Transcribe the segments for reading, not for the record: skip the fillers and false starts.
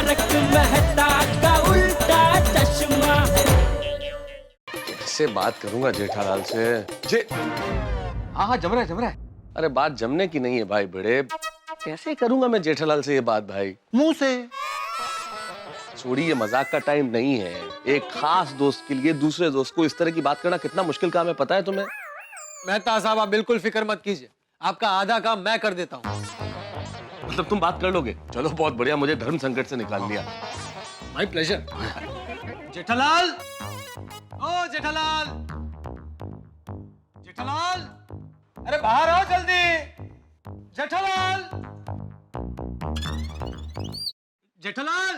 तारक मेहता का उल्टा चश्मा। कैसे बात करूंगा जेठालाल से? हाँ हाँ, जम रहा है। अरे बात जमने की नहीं है भाई बड़े, कैसे करूंगा मैं जेठालाल से ये बात भाई? मुंह से। छोड़िए, मजाक का टाइम नहीं है। एक खास दोस्त के लिए दूसरे दोस्त को इस तरह की बात करना कितना मुश्किल काम है, पता है तुम्हें? मेहता साहब, आप बिल्कुल फिक्र मत कीजिए, आपका आधा काम मैं कर देता हूँ। मतलब तुम बात कर लोगे? चलो बहुत बढ़िया, मुझे धर्म संकट से निकाल लिया। My pleasure. जेठालाल, ओ जेठालाल, जेठालाल, अरे बाहर आओ जल्दी। जेठालाल, जेठालाल,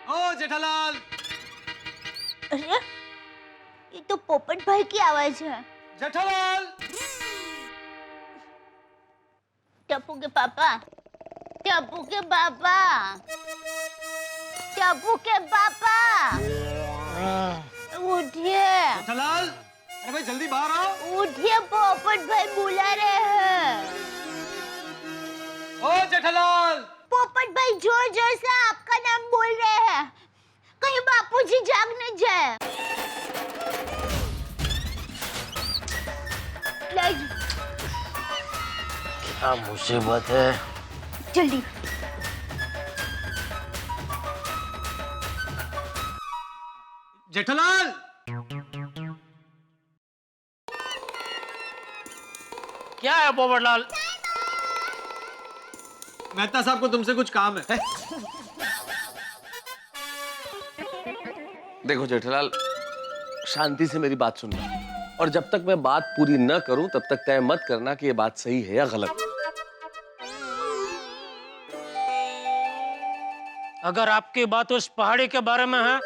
ओ जेठालाल। अरे ये तो पोपट भाई की आवाज है। जेठालाल, टप्पू के पापा, टप्पू के पापा, टप्पू के पापा, उठिए। जेठालाल, अरे भाई जल्दी बाहर आओ। उठिए, पोपट भाई बुला रहे हैं। ओ जेठालाल। पोपट भाई जोर जोर से आपका नाम बोल रहे हैं, कहीं बापूजी जाग न जाए। क्या मुसीबत है? जल्दी। जेठालाल, क्या है पोपटलाल? मेहता साहब को तुमसे कुछ काम है। देखो जेठालाल, शांति से मेरी बात सुनना, और जब तक मैं बात पूरी न करूं तब तक तय मत करना कि ये बात सही है या गलत। अगर आपकी बात उस पहाड़ी के बारे में है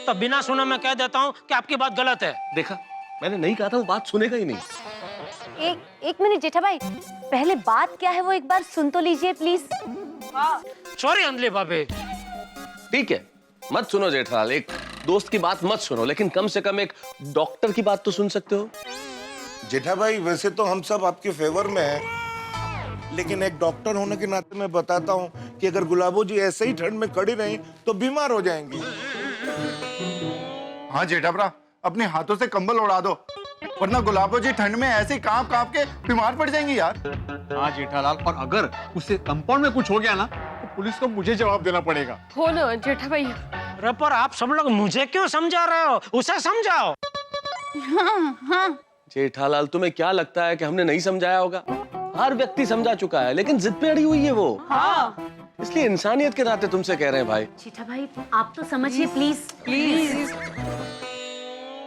तो बिना सुने मैं कह देता हूँ कि आपकी बात गलत है। देखा, मैंने नहीं कहा था वो बात सुनेगा ही नहीं। एक मिनट जेठा भाई, पहले बात क्या है वो एक बार सुन तो लीजिए प्लीज। सॉरी अंजलि भाभी। ठीक है, मत सुनो जेठालाल, एक दोस्त की बात मत सुनो, लेकिन कम से कम एक डॉक्टर की बात तो सुन सकते हो। जेठा भाई, वैसे तो हम सब आपके फेवर में हैं, लेकिन एक डॉक्टर होने के नाते मैं बताता हूँ कि अगर गुलाबो जी ऐसे ही ठंड में खड़ी रहीं तो बीमार हो जाएंगी। हाँ जेठाभरा, अपने हाथों से कंबल उड़ा दो, वरना गुलाबो जी ठंड में ऐसे कांप कांप के बीमार पड़ जाएंगी यार। हाँ जेठालाल, और अगर उसे कंपाउंड में कुछ हो गया ना तो पुलिस को मुझे जवाब देना पड़ेगा। हो ना जेठा भाई। अरे पर आप सब लोग मुझे क्यों समझा रहे हो? उसे समझाओ। हाँ। जेठालाल, तुम्हें क्या लगता है कि हमने नहीं समझाया होगा? हर व्यक्ति समझा चुका है, लेकिन जिद पे अड़ी हुई है वो। हाँ। इसलिए इंसानियत के नाते तुमसे कह रहे हैं भाई। जेठा भाई आप तो समझिए प्लीज प्लीज।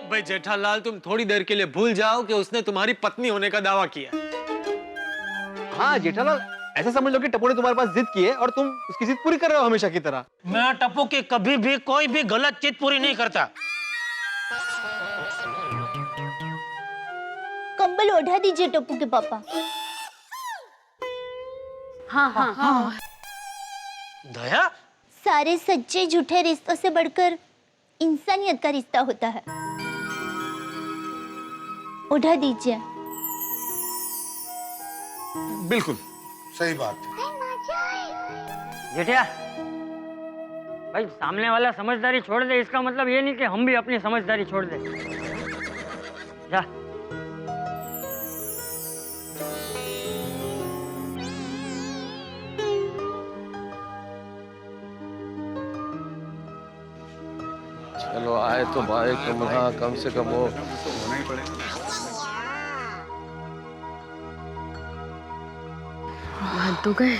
भाई जेठालाल, तुम थोड़ी देर के लिए भूल जाओ कि उसने तुम्हारी पत्नी होने का दावा किया। हाँ जेठालाल, ऐसा समझ लो कि टप्पू ने तुम्हारे पास जिद की है और तुम उसकी जिद पूरी कर रहे हो हमेशा की तरह। मैं टप्पू की कभी भी कोई भी गलत चीज पूरी नहीं करता। कंबल उठा दीजिए टप्पू के पापा। हाँ। दया, सारे सच्चे झूठे रिश्तों से बढ़कर इंसानियत का रिश्ता होता है। उठा दीजिए। बिल्कुल सही बात है। जेठिया भाई, सामने वाला समझदारी छोड़ दे, इसका मतलब ये नहीं कि हम भी अपनी समझदारी छोड़ दे। जा। चलो आए तो भाई, कम से कम वो मान तो गए।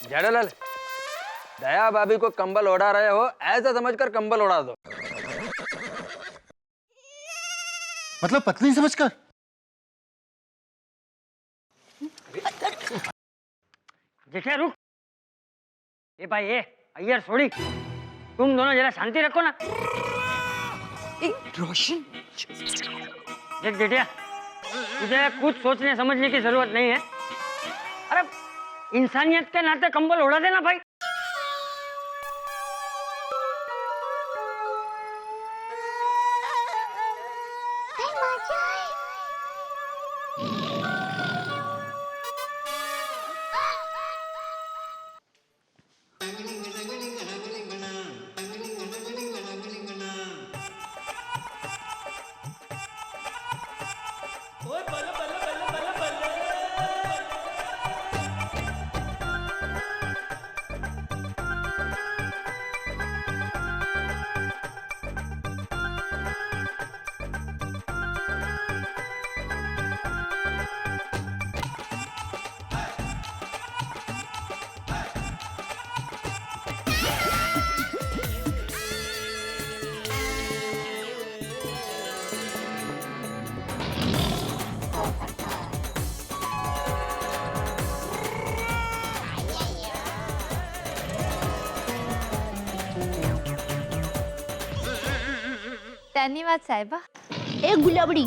जेठालाल, दया भाभी को कंबल ओढ़ा रहे हो, ऐसा समझकर कंबल ओढ़ा दो। मतलब पत्नी समझकर? जेठिया रुक, ए भाई ए अय्यर छोड़ी, तुम दोनों जरा शांति रखो ना। रोशन, देख जेठिया, तुझे कुछ सोचने समझने की जरूरत नहीं है। अरे इंसानियत के नाते कंबल उड़ा देना भाई। धन्यवाद साहिबा। ए गुलाबड़ी,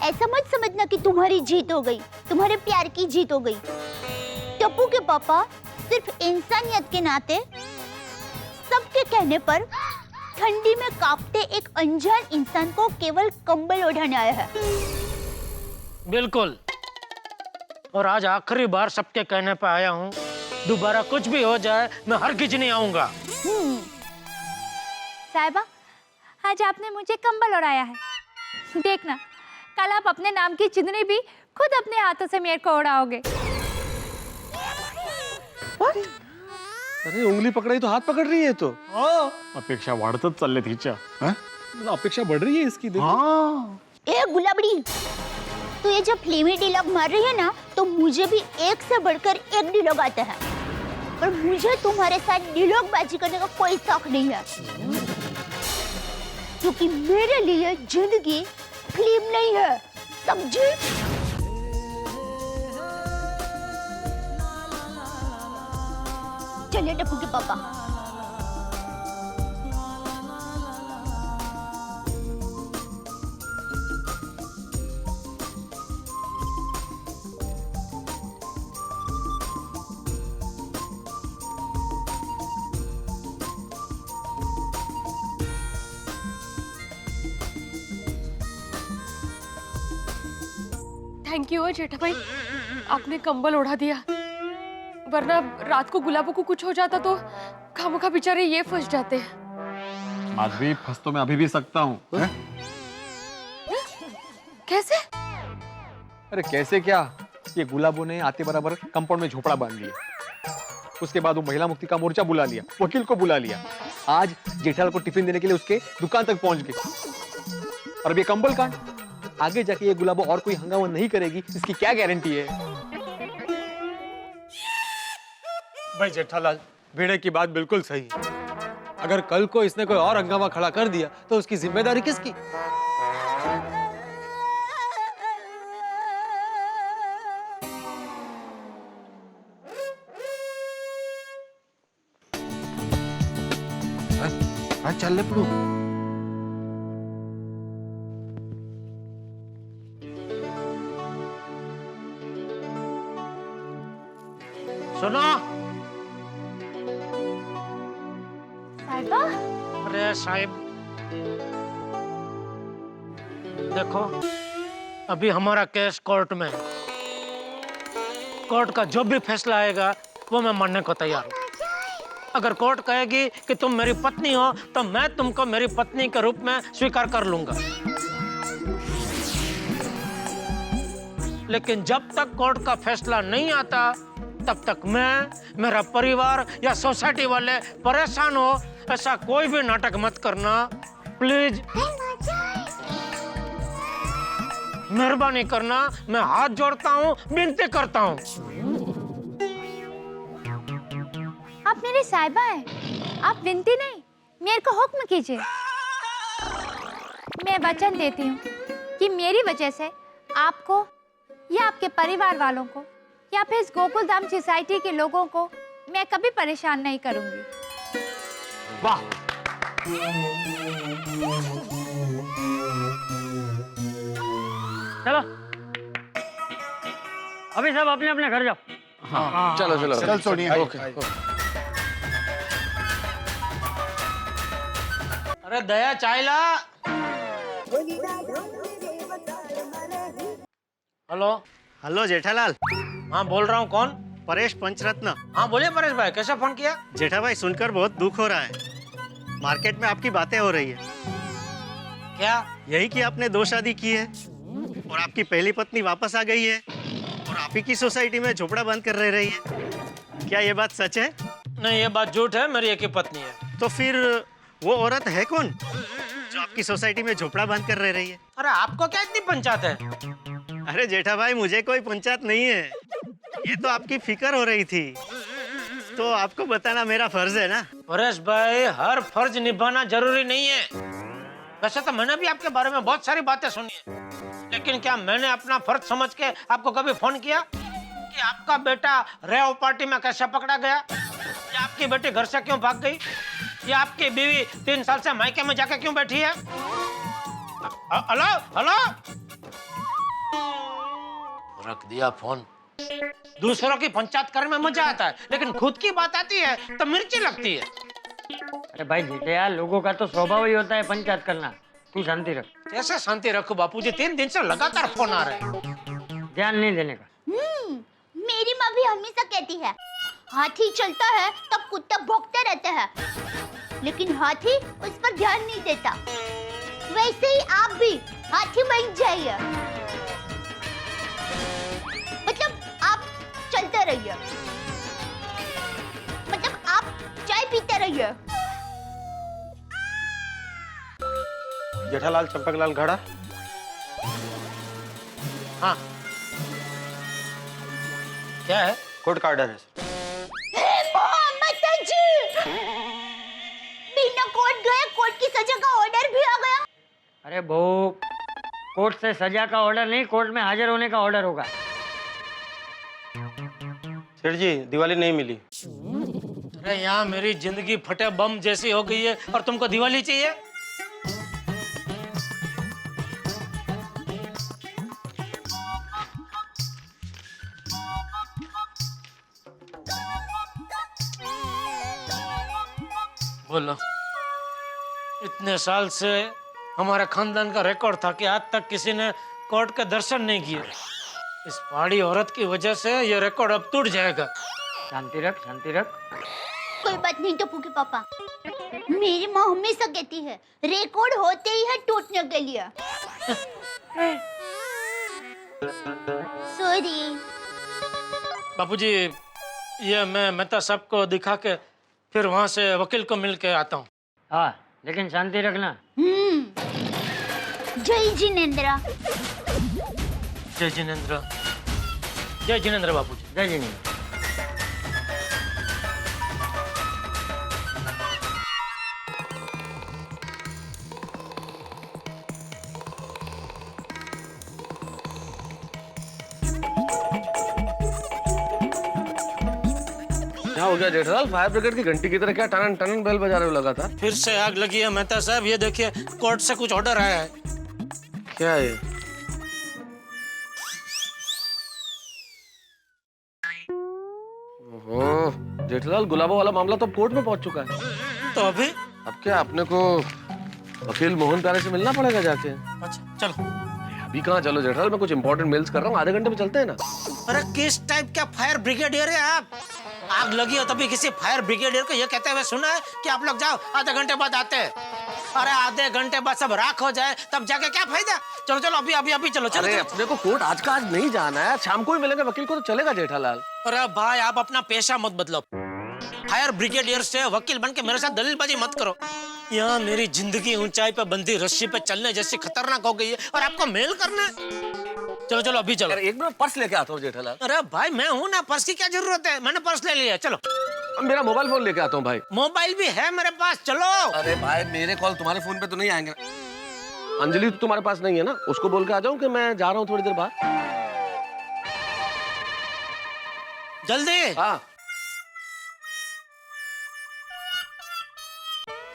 ऐसा मत समझना कि तुम्हारी जीत हो गई, तुम्हारे प्यार की जीत हो गई। टप्पू के पापा सिर्फ इंसानियत के नाते सबके कहने पर ठंडी में कांपते एक अनजान इंसान को केवल कंबल ओढ़ाने आया है। बिल्कुल, और आज आखिरी बार सबके कहने पे आया हूँ। दोबारा कुछ भी हो जाए मैं हरगिज नहीं आऊंगा। साहिबा, आज आपने मुझे कंबल ओढ़ाया है। देखना, कल आप अपने नाम की चुनरी भी खुद अपने हाथों से मेरे को ओढ़ाओगे। अरे उंगली पकड़ाई तो हाथ पकड़ रही है तो। अपेक्षा वाढतच चालले तिच्या। मतलब अपेक्षा बढ़ रही है इसकी। हाँ। ए गुलाबड़ी, तू ये जब फिल्मी डायलॉग मार रही है ना, तो मुझे भी एक से बढ़कर एक डायलॉग आता है। पर मुझे तुम्हारे साथ डायलॉग बाजी करने का कोई शौक नहीं है, क्योंकि मेरे लिए जिंदगी फिल्म नहीं है, समझी? चलिए टप्पू के पापा। थैंक यू जेठा भाई, आपने कंबल ओढ़ा दिया, वरना रात को गुलाबों को कुछ हो जाता तो खामोखा बेचारे ये फंस जाते। माधवी, फंस तो मैं अभी भी सकता हूँ। कैसे? अरे कैसे क्या, ये गुलाबों ने आते बराबर कंपाउंड में झोपड़ा बांध लिया। उसके बाद वो महिला मुक्ति का मोर्चा बुला लिया, वकील को बुला लिया। आज जेठालाल को टिफिन देने के लिए उसके दुकान तक पहुंच गए। और अब ये कंबल कांड, आगे जाके ये गुलाबो और कोई हंगामा नहीं करेगी, इसकी क्या गारंटी है? भाई जेठालाल, भिड़े की बात बिल्कुल सही है। अगर कल को इसने कोई और हंगामा खड़ा कर दिया तो उसकी जिम्मेदारी किसकी? चल ले पड़ू। सुनो साहिबा, अरे साहिब, देखो अभी हमारा केस कोर्ट में है। कोर्ट का जो भी फैसला आएगा वो मैं मानने को तैयार हूँ। अगर कोर्ट कहेगी कि तुम मेरी पत्नी हो तो मैं तुमको मेरी पत्नी के रूप में स्वीकार कर लूंगा। लेकिन जब तक कोर्ट का फैसला नहीं आता तब तक मैं, मेरा परिवार या सोसाइटी वाले परेशान हो ऐसा कोई भी नाटक मत करना प्लीज। मेहरबानी करना, मैं हाथ जोड़ता हूँ, विनती करता हूँ। आप मेरे साहिबा हैं, आप विनती नहीं, मेरे को हुक्म कीजिए। मैं वचन देती हूँ कि मेरी वजह से आपको या आपके परिवार वालों को या फिर इस गोकुल धाम सोसाइटी के लोगों को मैं कभी परेशान नहीं करूंगी। वाह, चलो अभी सब अपने अपने घर जाओ। हाँ चलो चलो चल सोनिया। ओके अरे दया चाय ला। हेलो। हेलो जेठालाल, हाँ बोल रहा हूँ, कौन? परेश पंचरत्न। हाँ बोलिए परेश भाई, कैसे फोन किया? जेठा भाई सुनकर बहुत दुख हो रहा है। मार्केट में आपकी बातें हो रही है। क्या? यही कि आपने 2 शादी की है और आपकी पहली पत्नी वापस आ गई है और आप ही की सोसाइटी में झोपड़ा बंद कर रह रही है। क्या ये बात सच है? नहीं, ये बात झूठ है, मेरी एक ही पत्नी है। तो फिर वो औरत है कौन जो आपकी सोसाइटी में झोपड़ा बंद कर रह रही है? अरे आपको क्या इतनी पंचायत है? अरे जेठा भाई, मुझे कोई पंचायत नहीं है, ये तो आपकी फिक्र हो रही थी तो आपको बताना मेरा फर्ज है ना। परेश भाई, हर फर्ज निभाना जरूरी नहीं है। वैसे तो मैंने भी आपके बारे में बहुत सारी बातें सुनी है, लेकिन क्या मैंने अपना फर्ज समझ के आपको कभी फोन किया कि आपका बेटा रेव पार्टी में कैसे पकड़ा गया, या आपकी बेटी घर से क्यों भाग गई, या आपकी बीवी 3 साल से मायके में जाके क्यों बैठी है? हेलो हेलो, रख दिया फोन। दूसरों की पंचायत करने में मजा आता है, लेकिन खुद की बात आती है तो मिर्ची लगती है। अरे भाई जेठिया, लोगों का तो स्वभाव ही होता है पंचायत करना। तू शांति रख। कैसे शांति रखो बापूजी, 3 दिन से लगातार फोन आ रहे हैं। ध्यान नहीं देने का। मेरी माँ भी हमेशा कहती है, हाथी चलता है तब कुत्ता भौंकते रहते हैं, लेकिन हाथी उस पर ध्यान नहीं देता। वैसे ही आप भी हाथी बन जाइए, मतलब आप चलते रहिए, मतलब आप चाय पीते रहिए। जेठालाल चंपकलाल घड़ा। हाँ क्या है? कोर्ट का ऑर्डर है सर। बिना कोर्ट गए कोर्ट की सजा का ऑर्डर भी आ गया। अरे बहू, कोर्ट से सजा का ऑर्डर नहीं, कोर्ट में हाजिर होने का ऑर्डर होगा। सेठ जी, दिवाली नहीं मिली। अरे यहाँ मेरी जिंदगी फटे बम जैसी हो गई है और तुमको दिवाली चाहिए? बोलो। इतने साल से हमारे खानदान का रिकॉर्ड था कि आज तक किसी ने कोर्ट के दर्शन नहीं किए। इस पहाड़ी औरत की वजह से ये रिकॉर्ड अब टूट जाएगा। शांति रख, शांति रख। कोई बात नहीं टप्पू के पापा, मेरी माँ हमेशा कहती है रिकॉर्ड होते ही है टूटने के लिए। सॉरी बापूजी, ये मैं मेहता साहब को दिखा के फिर वहां से वकील को मिल के आता हूँ। हाँ, लेकिन शांति रखना। जय जिनेंद्र। जय जिनेंद्र। जय जिनेंद्र बापूजी। जय जिनेंद्र। क्या हो गया जेठालाल? फायर ब्रिगेड की घंटी की तरह क्या टनन टनन बेल बजा रहे हो लगातार? फिर से आग लगी है मेहता साहब। ये देखिए, कोर्ट से कुछ ऑर्डर आया है। क्या है ये? ओहो, जेठालाल, गुलाबो वाला मामला तो कोर्ट में पहुंच चुका है। तो अभी? अब क्या अपने को वकील मोहन प्यारे से मिलना पड़ेगा जाके। अच्छा चलो। अभी कहाँ? चलो जेठालाल, मैं कुछ इंपॉर्टेंट मेल्स कर रहा हूँ, आधे घंटे में चलते हैं ना। अरे किस टाइप का फायर ब्रिगेडियर है आप? आग लगी हो तभी किसी फायर ब्रिगेडियर को ये कहते हुए सुना है कि आप लोग जाओ, आधे घंटे बाद आते हैं। अरे आधे घंटे बाद सब राख हो जाए तब जाके क्या फायदा? चलो चलो, अभी अभी अभी चलो। अरे अपने को कोर्ट आज का आज नहीं जाना है, शाम को ही मिलेंगे वकील को तो चलेगा जेठालाल। अरे भाई, आप अपना पेशा मत बदलो। फायर ब्रिगेडियर से वकील बन के मेरे साथ दलीलबाजी मत करो। यहाँ मेरी जिंदगी ऊंचाई पे बंधी रस्सी पे चलने जैसी खतरनाक हो गई है और आपको मेल करना है। चलो चलो अभी चलो। एक मिनट, पर्स लेके आता हूँ जेठालाल। अरे भाई, मैं हूँ ना, पर्स की क्या जरूरत है? मैंने पर्स ले लिया। चलो। मेरा मोबाइल फोन लेके आता हूँ भाई। मोबाइल भी है मेरे पास, चलो। अरे भाई, मेरे कॉल तुम्हारे फोन पे तो नहीं आएंगे। अंजलि तो तुम्हारे पास नहीं है ना? उसको बोल के आ जाऊं कि मैं जा रहा हूँ थोड़ी देर बाद। जल्दी। हाँ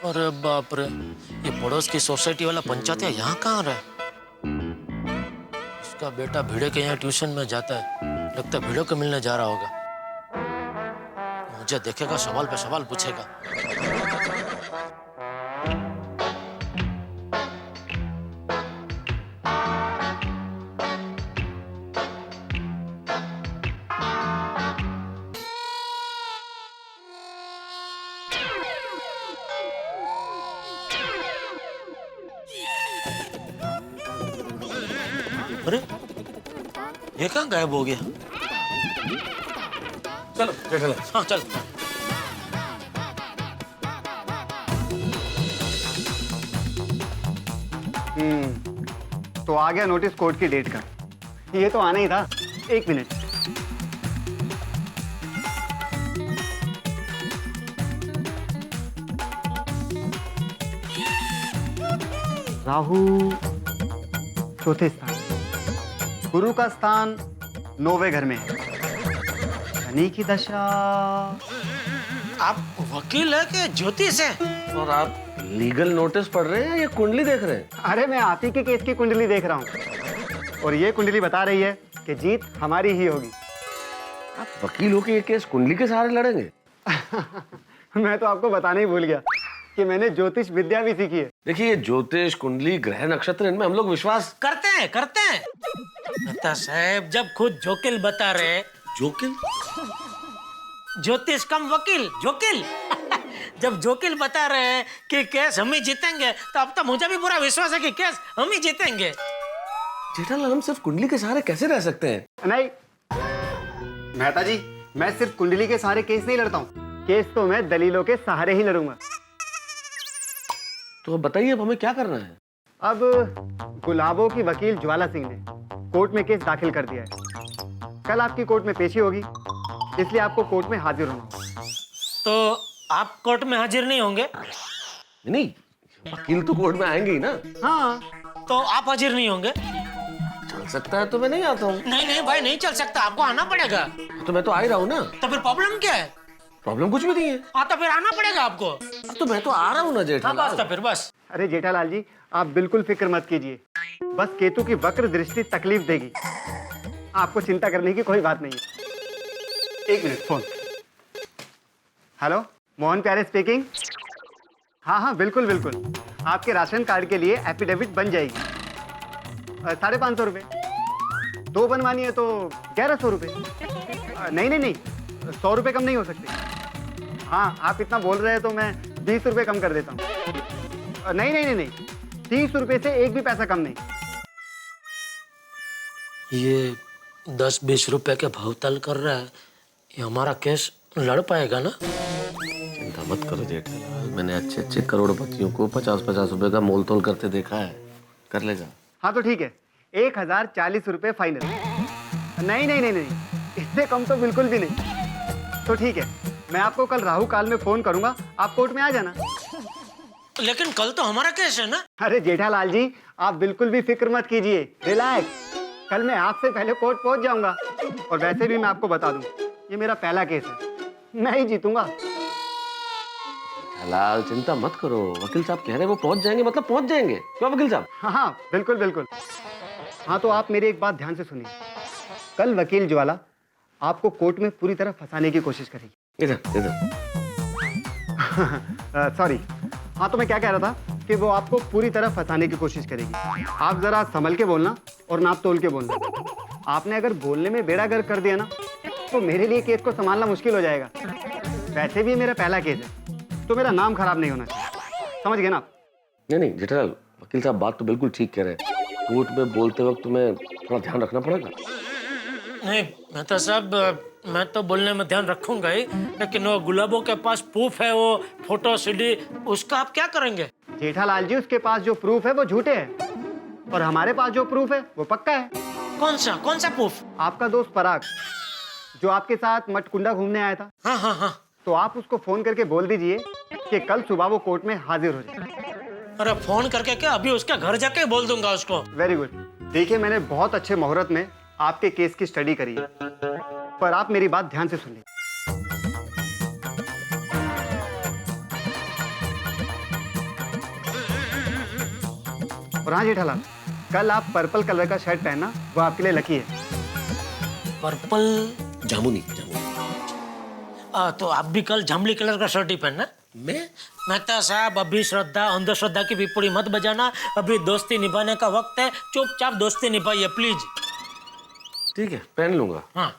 अरे बाप रे, ये पड़ोस की सोसाइटी वाला पंचायत है, यहाँ कहाँ रहा है? उसका बेटा भिड़े के यहाँ ट्यूशन में जाता है, लगता है भिड़े को मिलने जा रहा होगा। मुझे देखेगा, सवाल पे सवाल पूछेगा। अरे ये कहाँ गायब हो गया? चलो जेठालाल। हाँ चल। तो आ गया नोटिस कोर्ट की डेट का। ये तो आना ही था। 1 मिनट। राहु चौथे स्थान, गुरु का स्थान 9वें घर में है, शनि की दशा। आप वकील है कि ज्योतिष है? और आप लीगल नोटिस पढ़ रहे हैं या कुंडली देख रहे हैं? अरे मैं आप ही के केस की कुंडली देख रहा हूँ और ये कुंडली बता रही है कि जीत हमारी ही होगी। आप वकील हो के ये केस कुंडली के सहारे लड़ेंगे? मैं तो आपको बताना ही भूल गया कि मैंने ज्योतिष विद्या भी सीखी है। देखिए, ये ज्योतिष, कुंडली, ग्रह नक्षत्र, इनमें हम लोग विश्वास करते हैं। मेहता साहब, जब खुद जोकिल बता रहे। जोकिल? ज्योतिष कम वकील, जोकिल। जब जोकिल बता रहे हैं कि केस हम ही जीतेंगे, तो अब तो मुझे भी पूरा विश्वास है कि केस हम ही जीतेंगे। जेठालाल, हम सिर्फ कुंडली के सहारे कैसे रह सकते हैं? नहीं मेहता जी, मैं सिर्फ कुंडली के सहारे केस नहीं लड़ता हूँ। केस तो मैं दलीलों के सहारे ही लड़ूंगा। तो अब बताइए, अब हमें क्या करना है? अब गुलाबों की वकील ज्वाला सिंह ने कोर्ट में केस दाखिल कर दिया है। कल आपकी कोर्ट में पेशी होगी, इसलिए आपको कोर्ट में हाजिर होना होगा। तो आप कोर्ट में हाजिर नहीं होंगे? नहीं, वकील तो कोर्ट में आएंगे ही ना। हाँ, तो आप हाजिर नहीं होंगे? चल सकता है तो मैं नहीं आता हूँ। नहीं भाई, नहीं चल सकता, आपको आना पड़ेगा। तो मैं तो आ ही रहा हूँ ना। तो फिर प्रॉब्लम क्या है? प्रॉब्लम कुछ भी नहीं है। हाँ तो फिर आना पड़ेगा आपको। तो मैं तो आ रहा हूँ ना जेठालाल। बस तो फिर बस। अरे जेठालाल जी, आप बिल्कुल फिक्र मत कीजिए। बस केतु की वक्र दृष्टि तकलीफ देगी, आपको चिंता करने की कोई बात नहीं है। 1 मिनट, फोन। हेलो, मोहन प्यारे स्पीकिंग। हाँ, बिल्कुल बिल्कुल, आपके राशन कार्ड के लिए एफिडेविट बन जाएगी। 550 रुपये। 2 बनवानी है तो 1100 रुपये। नहीं, 100 रुपये कम नहीं हो सकते। हाँ, आप इतना बोल रहे हैं तो मैं 20 रुपये कम कर देता हूँ। नहीं, 30 रुपये से एक भी पैसा कम नहीं। ये 10-20 रुपए के भावताल कर रहा है, ये हमारा केस लड़ पाएगा ना? चिंता मत करो जेठालाल, मैंने अच्छे करोड़पतियों को 50-50 रुपए का मोल तोल करते देखा है, कर लेगा। हाँ तो ठीक है, 1040 रुपये फाइनल। नहीं, इससे कम तो बिल्कुल भी नहीं। तो ठीक है, मैं आपको कल राहु काल में फोन करूंगा, आप कोर्ट में आ जाना। लेकिन कल तो हमारा केस है ना? अरे जेठालाल जी, आप बिल्कुल भी फिक्र मत कीजिए, रिलैक्स। कल मैं आपसे पहले कोर्ट पहुंच जाऊंगा। और वैसे भी मैं आपको बता दूं, ये मेरा पहला केस है, मैं ही जीतूंगा। जेठालाल, चिंता मत करो, वकील साहब कह रहे हैं वो पहुंच जाएंगे, मतलब पहुंच जाएंगे। क्यों वकील साहब? हाँ, बिल्कुल। हाँ तो आप मेरी एक बात ध्यान से सुनिए। कल वकील ज्वाला आपको कोर्ट में पूरी तरह फंसाने की कोशिश करेगी। इधर। सॉरी। हाँ तो मैं क्या कह रहा था कि वो आपको पूरी तरह फंसाने की कोशिश करेगी। आप जरा संभल के बोलना और नाप तोल के बोलना। आपने अगर बोलने में बेड़ा गर्क कर दिया ना, तो मेरे लिए केस को संभालना मुश्किल हो जाएगा। वैसे भी मेरा पहला केस है, तो मेरा नाम खराब नहीं होना चाहिए, समझ गए ना आप? नहीं जेठालाल, वकील साहब बात तो बिल्कुल ठीक कह रहे हैं। कोर्ट में बोलते वक्त तुम्हें थोड़ा ध्यान रखना पड़ेगा। नहीं मेहता साहब, मैं तो बोलने में ध्यान रखूंगा ही, लेकिन वो गुलाबों के पास प्रूफ है, वो फोटो सीडी, उसका आप क्या करेंगे? जेठालाल जी, उसके पास जो प्रूफ है वो झूठे हैं और हमारे पास जो प्रूफ है वो पक्का है। कौन सा प्रूफ? आपका दोस्त पराग, जो आपके साथ मटकुंडा घूमने आया था। हाँ। तो आप उसको फोन करके बोल दीजिए कि कल सुबह वो कोर्ट में हाजिर हो जाए। अरे फोन करके क्या, अभी उसके घर जाके बोल दूंगा उसको। Very good. देखिए, मैंने बहुत अच्छे मुहूर्त में आपके केस की स्टडी करी है, पर आप मेरी बात ध्यान से सुनिए। और हाँ जेठालाल, कल आप पर्पल कलर का शर्ट पहनना, वो आपके लिए लकी है। पर्पल? जामुनी। तो आप भी कल जामुनी कलर का शर्ट ही पहनना। मैं मेहता साहब, अभी श्रद्धा अंधश्रद्धा की पिपड़ी मत बजाना। अभी दोस्ती निभाने का वक्त है, चुपचाप दोस्ती निभाइए प्लीज। ठीक है, पहन लूंगा। हाँ।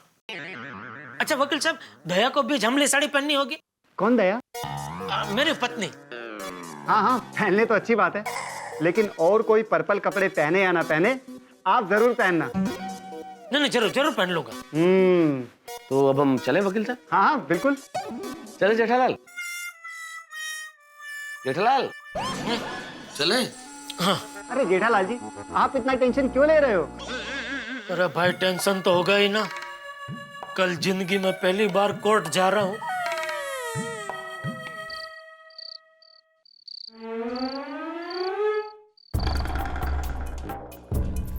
अच्छा वकील साहब, दया को भी जामुनी साड़ी पहननी होगी। कौन दया? मेरी पत्नी। हाँ हाँ, पहनने तो अच्छी बात है, लेकिन और कोई पर्पल कपड़े पहने या ना पहने, आप जरूर पहनना। नहीं जरूर जरूर पहन लूंगा। तो अब हम चले वकील साहब? हाँ हाँ बिल्कुल। चले जेठालाल? जेठालाल चले? हाँ। अरे जेठालाल जी, आप इतना टेंशन क्यों ले रहे हो? अरे भाई टेंशन तो होगा ही ना, कल जिंदगी में पहली बार कोर्ट जा रहा हूँ।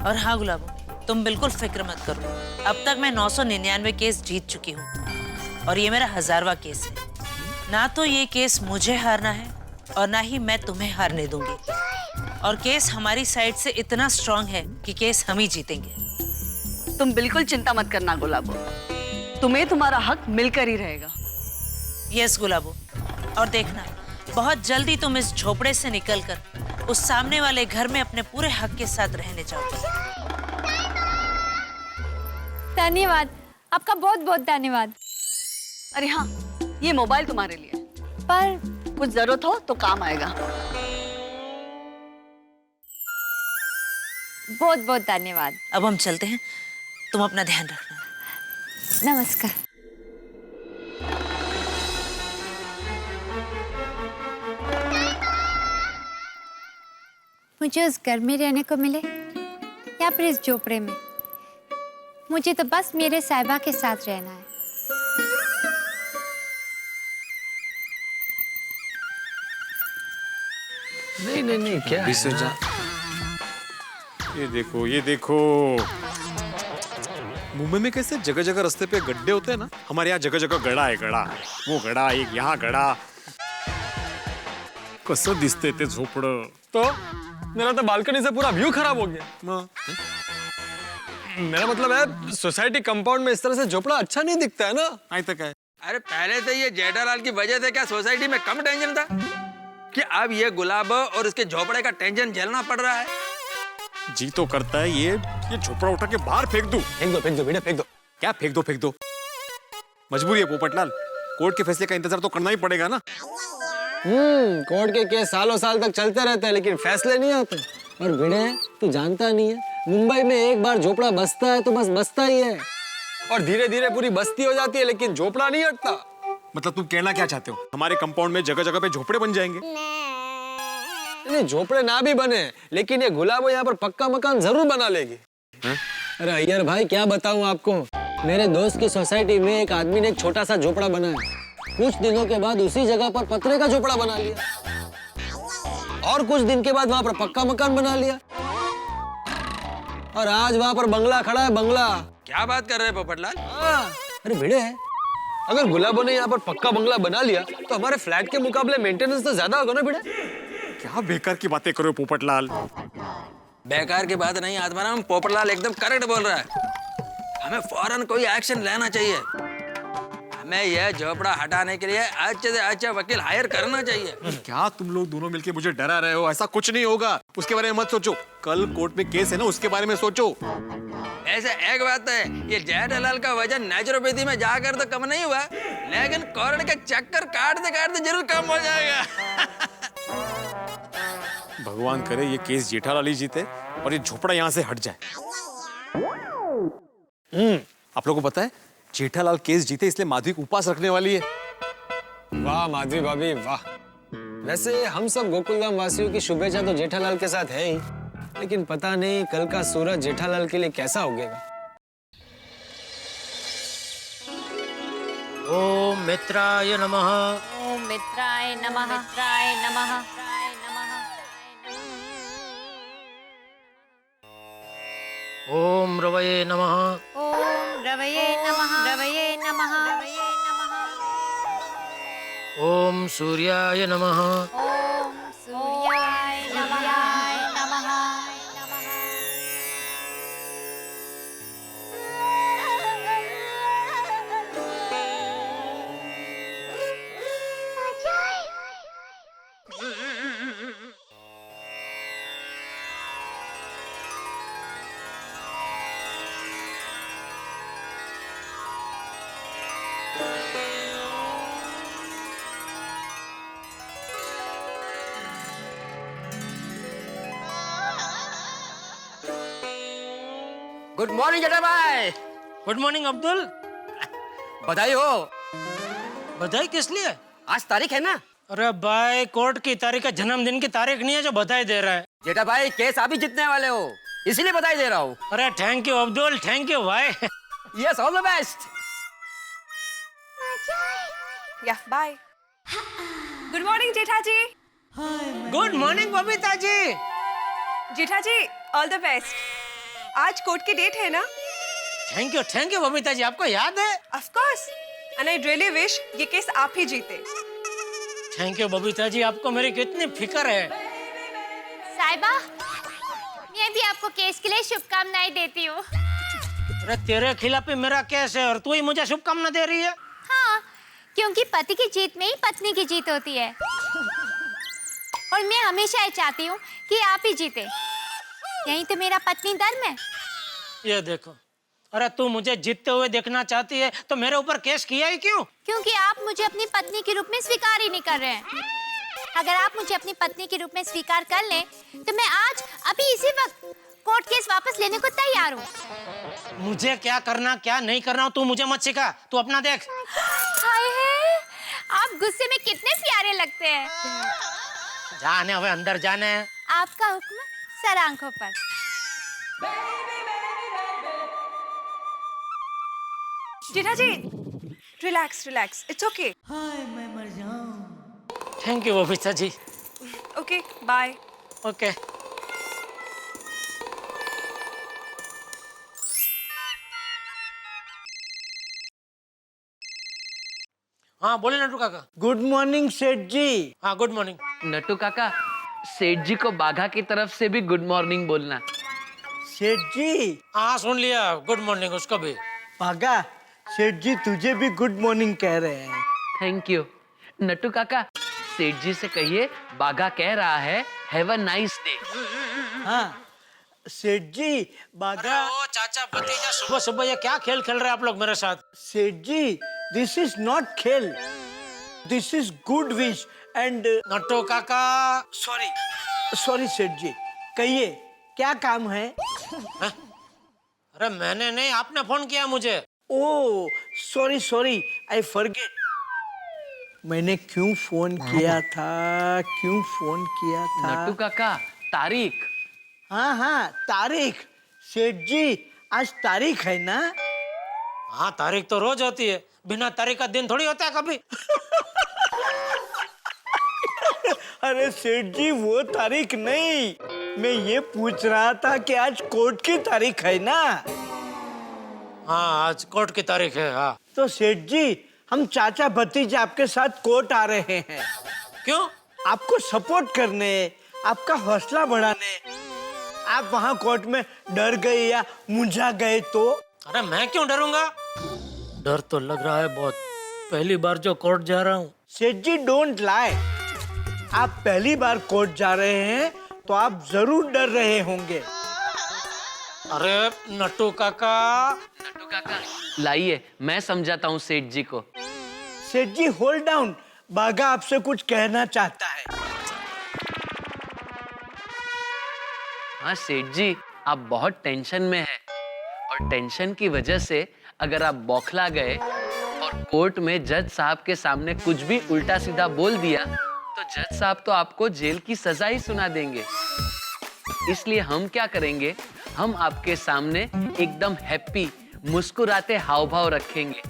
और हाँ गुलाबो, तुम बिल्कुल फिक्र मत करो। अब तक मैं 999 केस जीत चुकी हूँ और ये मेरा 1000वां केस है। ना तो ये केस मुझे हारना है और ना ही मैं तुम्हें हारने दूंगी। और केस हमारी साइड से इतना स्ट्रांग है कि केस हम ही जीतेंगे। तुम बिल्कुल चिंता मत करना गुलाबो, तुम्हें तुम्हारा हक मिलकर ही रहेगा। यस गुलाबो, और देखना बहुत जल्दी तुम इस झोपड़े से निकलकर उस सामने वाले घर में अपने पूरे हक के साथ रहने जाओगे। धन्यवाद, आपका बहुत बहुत धन्यवाद। अरे हाँ, ये मोबाइल तुम्हारे लिए, पर कुछ जरूरत हो तो काम आएगा। बहुत बहुत धन्यवाद। अब हम चलते हैं, तुम अपना ध्यान रखना। नमस्कार। मुझे उस घर में रहने को मिले या फिर इस झोपड़े में, मुझे तो बस मेरे साहिबा के साथ रहना है। नहीं क्या है? ये देखो मुंबई में कैसे जगह जगह रास्ते पे गड्ढे होते हैं ना, हमारे यहाँ जगह जगह गड़ा है। गड़ा वो गड़ा, एक यहाँ गड़ा, कसं दिसते ते झोपड़ं। तो मेरा तो बालकनी से पूरा व्यू खराब हो गया। मेरा मतलब है सोसाइटी कंपाउंड में इस तरह से झोपड़ा अच्छा नहीं दिखता है ना। आई तक है। अरे पहले से ये जेठालाल की वजह से क्या सोसाइटी में कम टेंशन था कि अब ये गुलाब और उसके झोपड़े का टेंशन झेलना पड़ रहा है। जी तो करता है ये झोपड़ा उठा के बाहर फेंक दो बेटा, फेंक दो। क्या फेंक दो? मजबूरी है पोपटलाल, कोर्ट के फैसले का इंतजार तो करना ही पड़ेगा ना। कोर्ट के केस सालों साल तक चलते रहते हैं लेकिन फैसले नहीं आते। और भिड़े तू जानता नहीं है, मुंबई में एक बार झोपड़ा बसता है तो बस बसता ही है, और धीरे धीरे पूरी बस्ती हो जाती है लेकिन झोपड़ा नहीं हटता। मतलब तुम कहना क्या चाहते हो, हमारे कंपाउंड में जगह जगह पे झोपड़े बन जाएंगे? नहीं, झोपड़े ना भी बने लेकिन ये गुलाबो यहाँ पर पक्का मकान जरूर बना लेगी। अरे अय्यर भाई क्या बताऊं आपको, मेरे दोस्त की सोसाइटी में एक आदमी ने एक छोटा सा झोपड़ा बनाया, कुछ दिनों के बाद उसी जगह पर पतरे का झोपड़ा बना लिया, और कुछ दिन के बाद वहां पर पक्का मकान बना लिया, और आज वहां पर बंगला खड़ा है। बंगला? क्या बात कर रहे हैं पोपटलाल? अरे भिड़े, अगर गुलाबो ने यहाँ पर पक्का बंगला बना लिया तो हमारे फ्लैट के मुकाबले मेंटेनेंस तो ज्यादा होगा ना भिड़े? क्या बेकार की बातें करो पोपटलाल। बेकार की बात नहीं आत्माराम, पोपटलाल एकदम करेक्ट बोल रहा है। हमें फौरन कोई एक्शन लेना चाहिए। हमें यह झोपड़ा हटाने के लिए अच्छे से अच्छा वकील हायर करना चाहिए। क्या तुम लोग दोनों मिलके मुझे डरा रहे हो? ऐसा कुछ नहीं होगा, उसके बारे में मत सोचो। कल कोर्ट में केस है ना, उसके बारे में सोचो। ऐसे एक बात है, ये जेठालाल का वजन नेचुरोपैथी में जाकर तो कम नहीं हुआ, लेकिन कोर्ट के चक्कर काटते जरूर कम हो जाएगा। भगवान करे ये केस जेठालाल ही जीते और ये झोपड़ा यहाँ से हट जाए। आप लोगों को पता है जेठालाल केस जीते इसलिए माधवी को उपवास रखने वाली है। वाह माधवी भाभी वाह। वैसे हम सब गोकुलधाम वासियों की शुभेच्छा तो जेठालाल के साथ है ही, लेकिन पता नहीं कल का सूरज जेठालाल के लिए कैसा उगेगा। ओम मित्राय नमः। ओम मित्राय नमः। मित्राय नमः। ओम रवये नमः। ओम रवये नमः। रवये नमः। रवये नमः। ओम सूर्याय नमः। ओम सूर्याय नमः। गुड मॉर्निंग जेठा भाई। Good morning Abdul. बधाई हो। बधाई किस लिए? आज तारीख है ना। अरे भाई कोर्ट की तारीख है, जन्मदिन की तारीख नहीं है जो बधाई दे रहा है। जेठा भाई केस आप ही जीतने वाले हो, इसीलिए बधाई दे रहा हूँ। अरे thank you Abdul, thank you भाई। Yes, all the best. Yeah bye. Good morning Jetha ji. Good morning Babita ji. Jetha ji all the best. आज कोर्ट की डेट है ना? थैंक यू बबीता जी, आपको याद है? Of course, and I really wish ये केस आप ही जीते। थैंक यू बबीता जी, आपको मेरी कितनी फिक्र है। साहिबा, मैं भी आपको केस के लिए शुभकामनाएं देती हूँ। अरे तेरे खिलाफ ही मेरा केस है और तू ही मुझे शुभकामना दे रही है? हाँ, क्योंकि पति की जीत में ही पत्नी की जीत होती है। और मैं हमेशा ये चाहती हूँ कि आप ही जीते। यही तो मेरा पत्नी धर्म है। ये देखो, अरे तू मुझे जीतते हुए देखना चाहती है तो मेरे ऊपर केस किया ही क्यों? क्योंकि आप मुझे अपनी पत्नी के रूप में स्वीकार ही नहीं कर रहे हैं। अगर आप मुझे अपनी पत्नी के रूप में स्वीकार कर लें तो मैं आज अभी इसी वक्त कोर्ट केस वापस लेने को तैयार हूँ। मुझे क्या करना क्या नहीं करना तू मुझे मत सिखा, तू अपना देख। हाय है, आप गुस्से में कितने प्यारे लगते हैं। जाने हमें अंदर जाने। आपका हुक्म सर आंखों पर। Jetha ji relax relax, it's okay. Thank you Babita ji. Okay bye. Okay. हाँ बोले नटू काका। गुड मॉर्निंग सेठ जी। हाँ गुड मॉर्निंग। नटू काका, सेठ जी को बाघा की तरफ से भी गुड मॉर्निंग बोलना। सेठ जी। हाँ सुन लिया, गुड मॉर्निंग उसको भी। बाघा, सेठ जी तुझे भी गुड मॉर्निंग कह रहे हैं। Thank you. नटू काका, सेठ जी से कहिए बाघा कह रहा है हैव अ नाइस डे। हाँ सेठ जी, बाघा। ओ चाचा भतीजा, सुबह सुबह ये क्या खेल खेल रहे हैं आप लोग मेरे साथ? सेठ जी, दिस इज नॉट खेल, this is good wish and. Natu काका। सॉरी सेठ जी, कहिए क्या काम है? अरे मैंने नहीं, आपने फोन किया मुझे। ओ सॉरी आई फॉरगेट। मैंने क्यों फोन किया था? नटू काका, तारीख। हाँ तारीख। सेठ जी आज तारीख है ना? हाँ तारीख तो रोज होती है, बिना तारीख का दिन थोड़ी होता है कभी। अरे सेठ जी वो तारीख नहीं, मैं ये पूछ रहा था कि आज कोर्ट की तारीख है ना? हाँ आज कोर्ट की तारीख है। हाँ तो सेठ जी हम चाचा भतीजे आपके साथ कोर्ट आ रहे हैं। क्यों? आपको सपोर्ट करने, आपका हौसला बढ़ाने। आप वहाँ कोर्ट में डर गए या मुंझा गए तो? अरे मैं क्यों डरूंगा? डर तो लग रहा है बहुत, पहली बार जो कोर्ट जा रहा हूँ। सेठ जी डोंट लाई, आप पहली बार कोर्ट जा रहे हैं तो आप जरूर डर रहे होंगे। अरे नट्टू काका। लाइए मैं समझाता हूँ सेठ जी को। सेठ जी होल्ड डाउन, बाघा आपसे कुछ कहना चाहता है। हाँ सेठ जी, आप बहुत टेंशन में हैं और टेंशन की वजह से अगर आप बौखला गए और कोर्ट में जज साहब के सामने कुछ भी उल्टा सीधा बोल दिया तो जज साहब तो आपको जेल की सजा ही सुना देंगे। इसलिए हम क्या करेंगे, हम आपके सामने एकदम हैप्पी मुस्कुराते हाव भाव रखेंगे।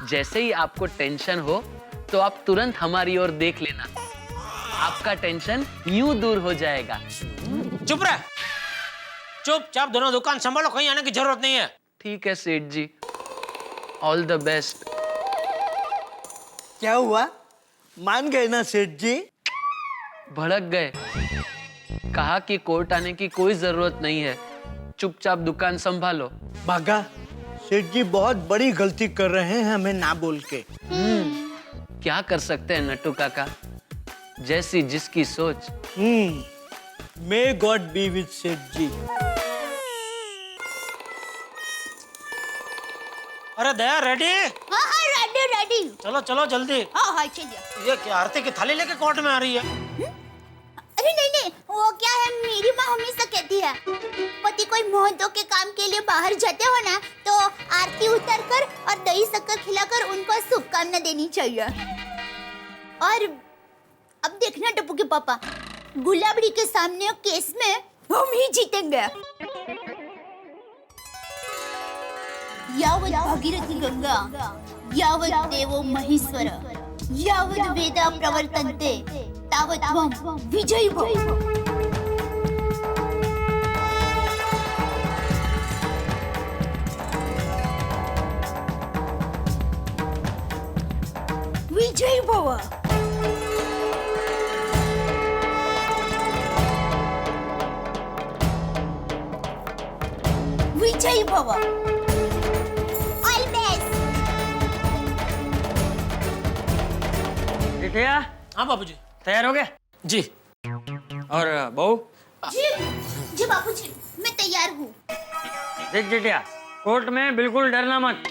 जैसे ही आपको टेंशन हो तो आप तुरंत हमारी ओर देख लेना, आपका टेंशन यूं दूर हो जाएगा। चुप रह, चुपचाप दोनों दुकान संभालो, कहीं आने की जरूरत नहीं है। ठीक है सेठ जी, ऑल द बेस्ट। क्या हुआ, मान गए ना सेठ जी? भड़क गए, कहा कि कोर्ट आने की कोई जरूरत नहीं है, चुपचाप दुकान संभालो। बाघा, सेठ जी बहुत बड़ी गलती कर रहे हैं हमें ना बोल के। क्या कर सकते हैं नट्टू काका, जैसी जिसकी सोच। मे गॉड बी विद सेठ जी। अरे दया रेडी? हाँ रेडी। चलो चलो जल्दी। हाँ चलिए। ये क्या आरती की थाली लेके कोर्ट में आ रही है? अरे नहीं नहीं, वो क्या है, मेरी माँ हमेशा कहती है पति कोई मुहूर्तों के काम के लिए बाहर जाते हो ना तो आरती उतार कर और दही शक्कर खिलाकर उनको शुभकामना देनी चाहिए। और अब देखना टप्पू के पापा, गुलाबड़ी के सामने केस में हम ही जीतेंगे। यावत् भागीरथी गंगा यावत् देवो महेश्वर यावत् वेदा प्रवर्तन्ते तावत् त्वं विजयी भव। विजयी भव। विजयी भव। All best. जेठिया, हाँ बाबूजी। तैयार हो गए? जी। और बहू? जी जी बाबूजी, मैं तैयार हूँ। देख जेठिया, कोर्ट में बिल्कुल डरना मत।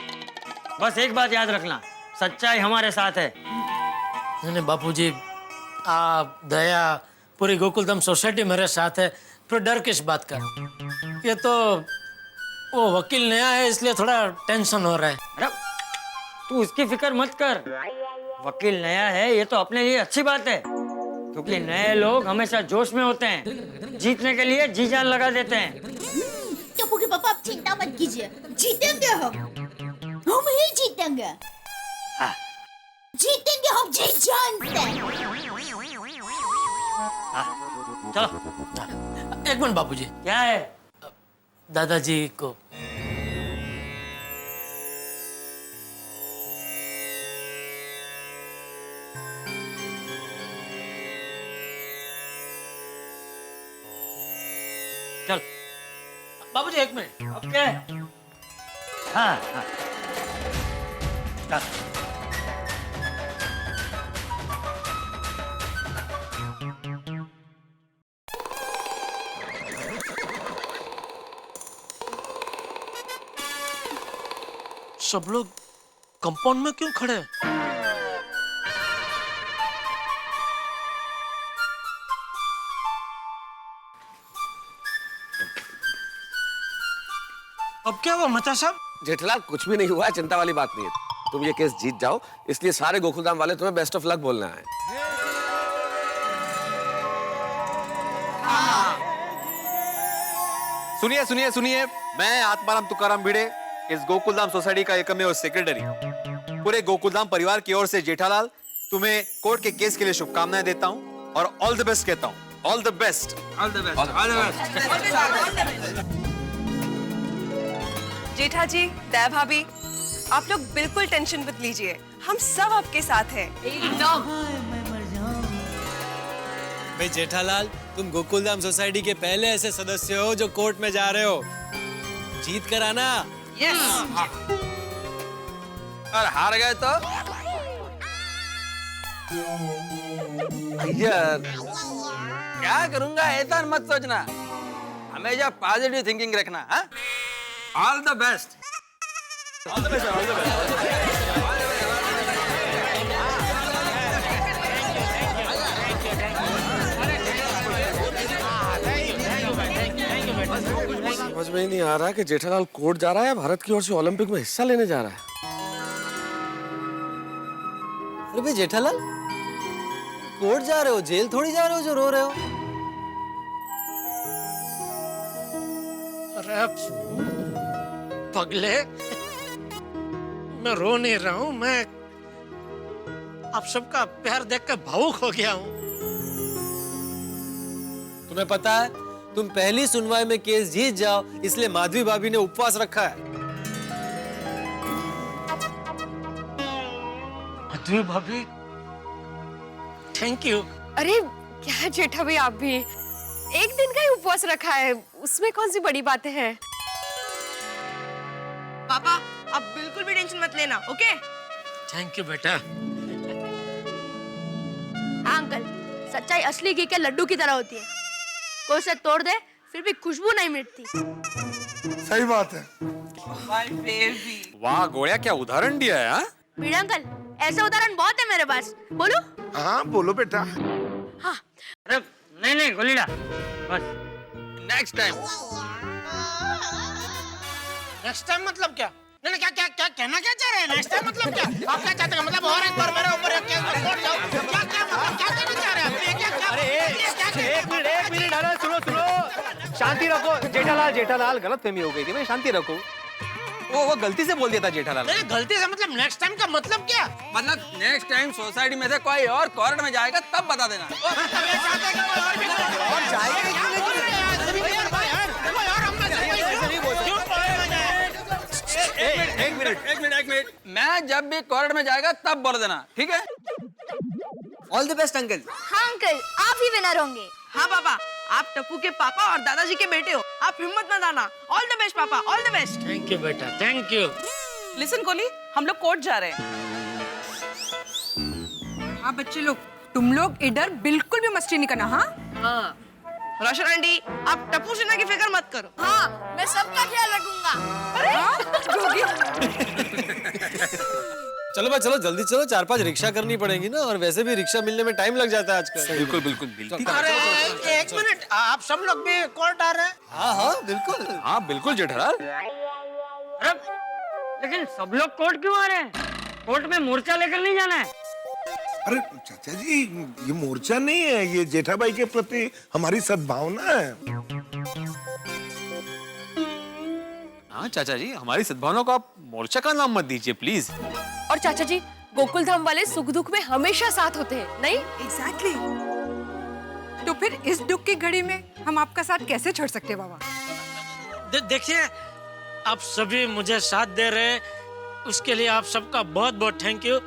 बस एक बात याद रखना, सच्चाई हमारे साथ है। नहीं बापूजी, आप दया पूरी गोकुलधाम सोसाइटी मेरे साथ है, तो डर किस बात का। ये तो वो वकील नया है इसलिए थोड़ा टेंशन हो रहा है। अरे तू उसकी फिक्र मत कर, वकील नया है ये तो अपने लिए अच्छी बात है, क्योंकि नए लोग हमेशा जोश में होते हैं, जीतने के लिए जी जान लगा देते हैं। टप्पू के पापा आप चिंता मत कीजिए, जीतेंगे हम ही जीतेंगे। जीतेंगे हम, जी जानते हैं। चलो एक मिनट बापूजी। क्या है? दादाजी को चल बाबूजी एक मिनट। ओके। हाँ हाँ चल। सब लोग कंपाउंड में क्यों खड़े हैं? अब क्या हुआ मचा साहब? जेठालाल कुछ भी नहीं हुआ है, चिंता वाली बात नहीं है। तुम ये केस जीत जाओ, इसलिए सारे गोकुलधाम वाले तुम्हें बेस्ट ऑफ लक बोलना है। सुनिए सुनिए सुनिए, मैं आत्माराम तुकाराम भिड़े, इस गोकुलधाम सोसाइटी का एकमेव सेक्रेटरी, पूरे गोकुलधाम परिवार की ओर से जेठालाल तुम्हें कोर्ट के केस के लिए शुभकामनाएं देता हूं और ऑल द बेस्ट कहता हूं। All the best. All the best. All the best. Jetha ji, Daya भाभी, आप लोग बिल्कुल टेंशन मत लीजिए, हम सब आपके साथ हैं। एकदम। भाई जेठालाल, तुम गोकुलधाम सोसाइटी के पहले ऐसे सदस्य हो जो कोर्ट में जा रहे हो, जीत कर आना। यस। और हार गए तो? यार क्या करूंगा ऐसा मत सोचना, हमेशा पॉजिटिव थिंकिंग रखना। हाँ, all the best. All the best. All the best. समझ में ही नहीं आ रहा कि जेठालाल कोर्ट जा रहा है, भारत की ओर से ओलंपिक में हिस्सा लेने जा रहा है। अरे भाई जेठालाल, कोर्ट जा रहे हो, जेल थोड़ी जा रहे हो जो रो रहे हो। अरे पगले, मैं रो नहीं रहा हूँ, मैं आप सबका प्यार देखकर भावुक हो गया हूँ। तुम्हें पता है, तुम पहली सुनवाई में केस जीत जाओ, इसलिए माधवी भाभी ने उपवास रखा है। माधवी भाभी, थैंक यू। अरे क्या जेठा भाई, आप भी एक दिन का ही उपवास रखा है, उसमें कौन सी बड़ी बातें हैं। पापा, आप बिल्कुल भी टेंशन मत लेना, ओके? थैंक यू बेटा। हाँ अंकल, सच्चाई असली घी के लड्डू की तरह होती है, कोई उसे तोड़ दे फिर भी खुशबू नहीं मिटती। सही बात है। वाह गोया, क्या उदाहरण दिया है। हाँ? भिड़े अंकल, ऐसे उदाहरण बहुत है मेरे पास, बोलूं? हाँ बोलो बेटा। हाँ। अरे नहीं गोलीडा बस। Next time. नेक्स्ट टाइम मतलब क्या? नहीं क्या क्या क्या कहना क्या चाह रहे हैं? नेक्स्ट टाइम मतलब क्या? आप क्या चाहते हैं? मतलब और एक बार मेरे ऊपर क्या कोर्ट जाओ? क्या क्या मतलब क्या कहना चाह रहे हैं? आप ये क्या क्या? अरे एक मिनट अरे सुनो शांति रखो। जेठालाल गलतफहमी हो गई थी, मैं शांति रखो। वो गलती से बोल दिया था जेठालाल। नहीं गलती से मतलब नेक्स्ट टाइम का मतलब क्या? मतलब नेक्स्ट टाइम सोसाइटी में से कोई और कोर्ट में जाएगा तब बता देना। और जाएगा एक मिनट मैं जब भी कोर्ट में जाएगा तब बोल देना, ठीक है? All the best uncle. हाँ अंकल, आप ही विनर होंगे। हाँ पापा, आप टप्पू के पापा और दादाजी के बेटे हो। आप हिम्मत मत आना। ऑल द बेस्ट पापा, all the best. Thank you बेटा, थैंक यू। लिसन कोली, हम लोग कोर्ट जा रहे हैं। हाँ बच्चे लोग, तुम लोग इधर बिल्कुल भी मस्ती नहीं करना। हाँ रोशन आंटी, आप टप्पू सिन्हा की फिक्र मत करो। हाँ, मैं सबका ख्याल रखूंगा। चलो भाई चलो जल्दी चलो, 4-5 रिक्शा करनी पड़ेगी ना, और वैसे भी रिक्शा मिलने में टाइम लग जाता है आजकल। बिल्कुल। अरे एक मिनट, आप सब लोग भी कोर्ट आ रहे हैं? हाँ बिल्कुल जेठालाल। लेकिन सब लोग कोर्ट क्यों आ रहे हैं? कोर्ट में मोर्चा लेकर नहीं जाना है? अरे चाचा जी, ये मोर्चा नहीं है, ये जेठाबाई के प्रति हमारी सद्भावना है। हाँ चाचा जी, हमारी सद्भावना को आप मोर्चा का नाम मत दीजिए प्लीज। और चाचा जी, गोकुल धाम वाले सुख दुख में हमेशा साथ होते हैं, नहीं? एग्जैक्टली। तो फिर इस दुख की घड़ी में हम आपका साथ कैसे छोड़ सकते हैं बाबा? देखिए, आप सभी मुझे साथ दे रहे हैं, उसके लिए आप सबका बहुत बहुत थैंक यू।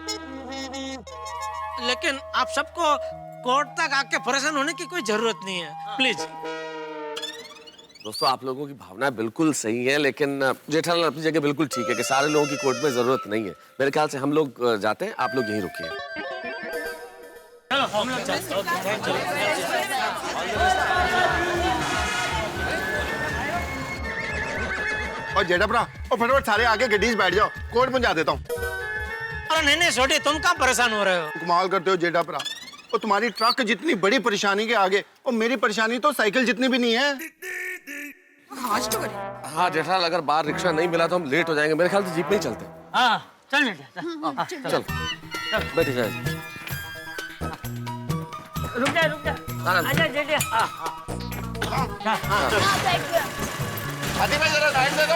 लेकिन आप सबको कोर्ट तक आके परेशान होने की कोई जरूरत नहीं है, प्लीज। दोस्तों, आप लोगों की भावना बिल्कुल सही है, लेकिन जेठालाल अपनी जगह बिल्कुल ठीक है कि सारे लोगों की कोर्ट में जरूरत नहीं है। मेरे ख्याल से हम लोग जाते हैं, आप लोग यहीं रुकिए। चलो हम लोग चलते हैं। और जेठापरा, और फटाफट सारे आगे गड्डी से बैठ जाओ, कोर्ट पहुंचा देता हूँ। अरे नहीं छोटी, तुम कहाँ परेशान हो रहे हो? कमाल करते हो जेठापरा, और तुम्हारी ट्रक जितनी बड़ी परेशानी के आगे, और मेरी परेशानी तो साइकिल जितनी भी नहीं है। हाँ जेठालाल, अगर बाहर रिक्शा नहीं मिला तो हम लेट हो जाएंगे। मेरे ख्याल से जीप में ही चलते हैं। हाँ चल चल बैठे जाए। रुक जा आजा जेठिया। आदि भाई जरा साइड दे दो।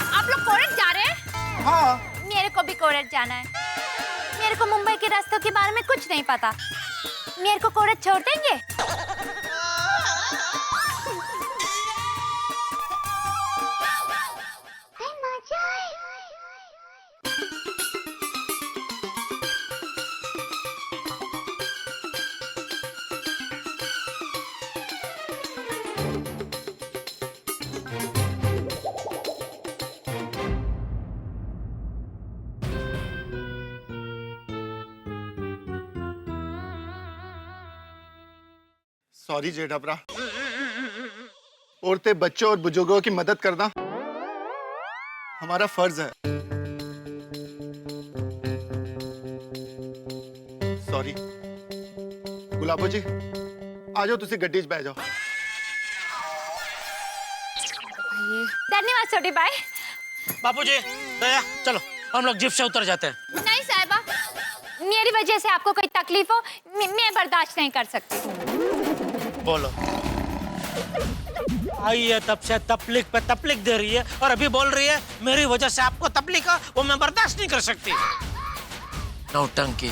आप लोग कोर्ट जा रहे हैं? हाँ। मेरे को भी कोर्ट जाना है। मेरे को मुंबई के रास्तों के बारे में कुछ नहीं पता। मेरे को कोर्ट छोड़ देंगे? सॉरी जेठापरा, औरतें, बच्चों और बुजुर्गों की मदद करना हमारा फर्ज है। सॉरी। गुलाबो जी, आ जाओ, तुसी गड्डी 'च बैठ जाओ। धन्यवाद छोटी भाई। बापूजी, दया, चलो हम लोग जीप से उतर जाते हैं। नहीं साहिबा, मेरी वजह से आपको कोई तकलीफ हो, मैं बर्दाश्त नहीं कर सकती। बोलो। आई है तब से तकलीफ पे तकलीफ दे रही है, और अभी बोल रही है मेरी वजह से आपको तकलीफ हो, वो मैं बर्दाश्त नहीं कर सकती। नौटंकी।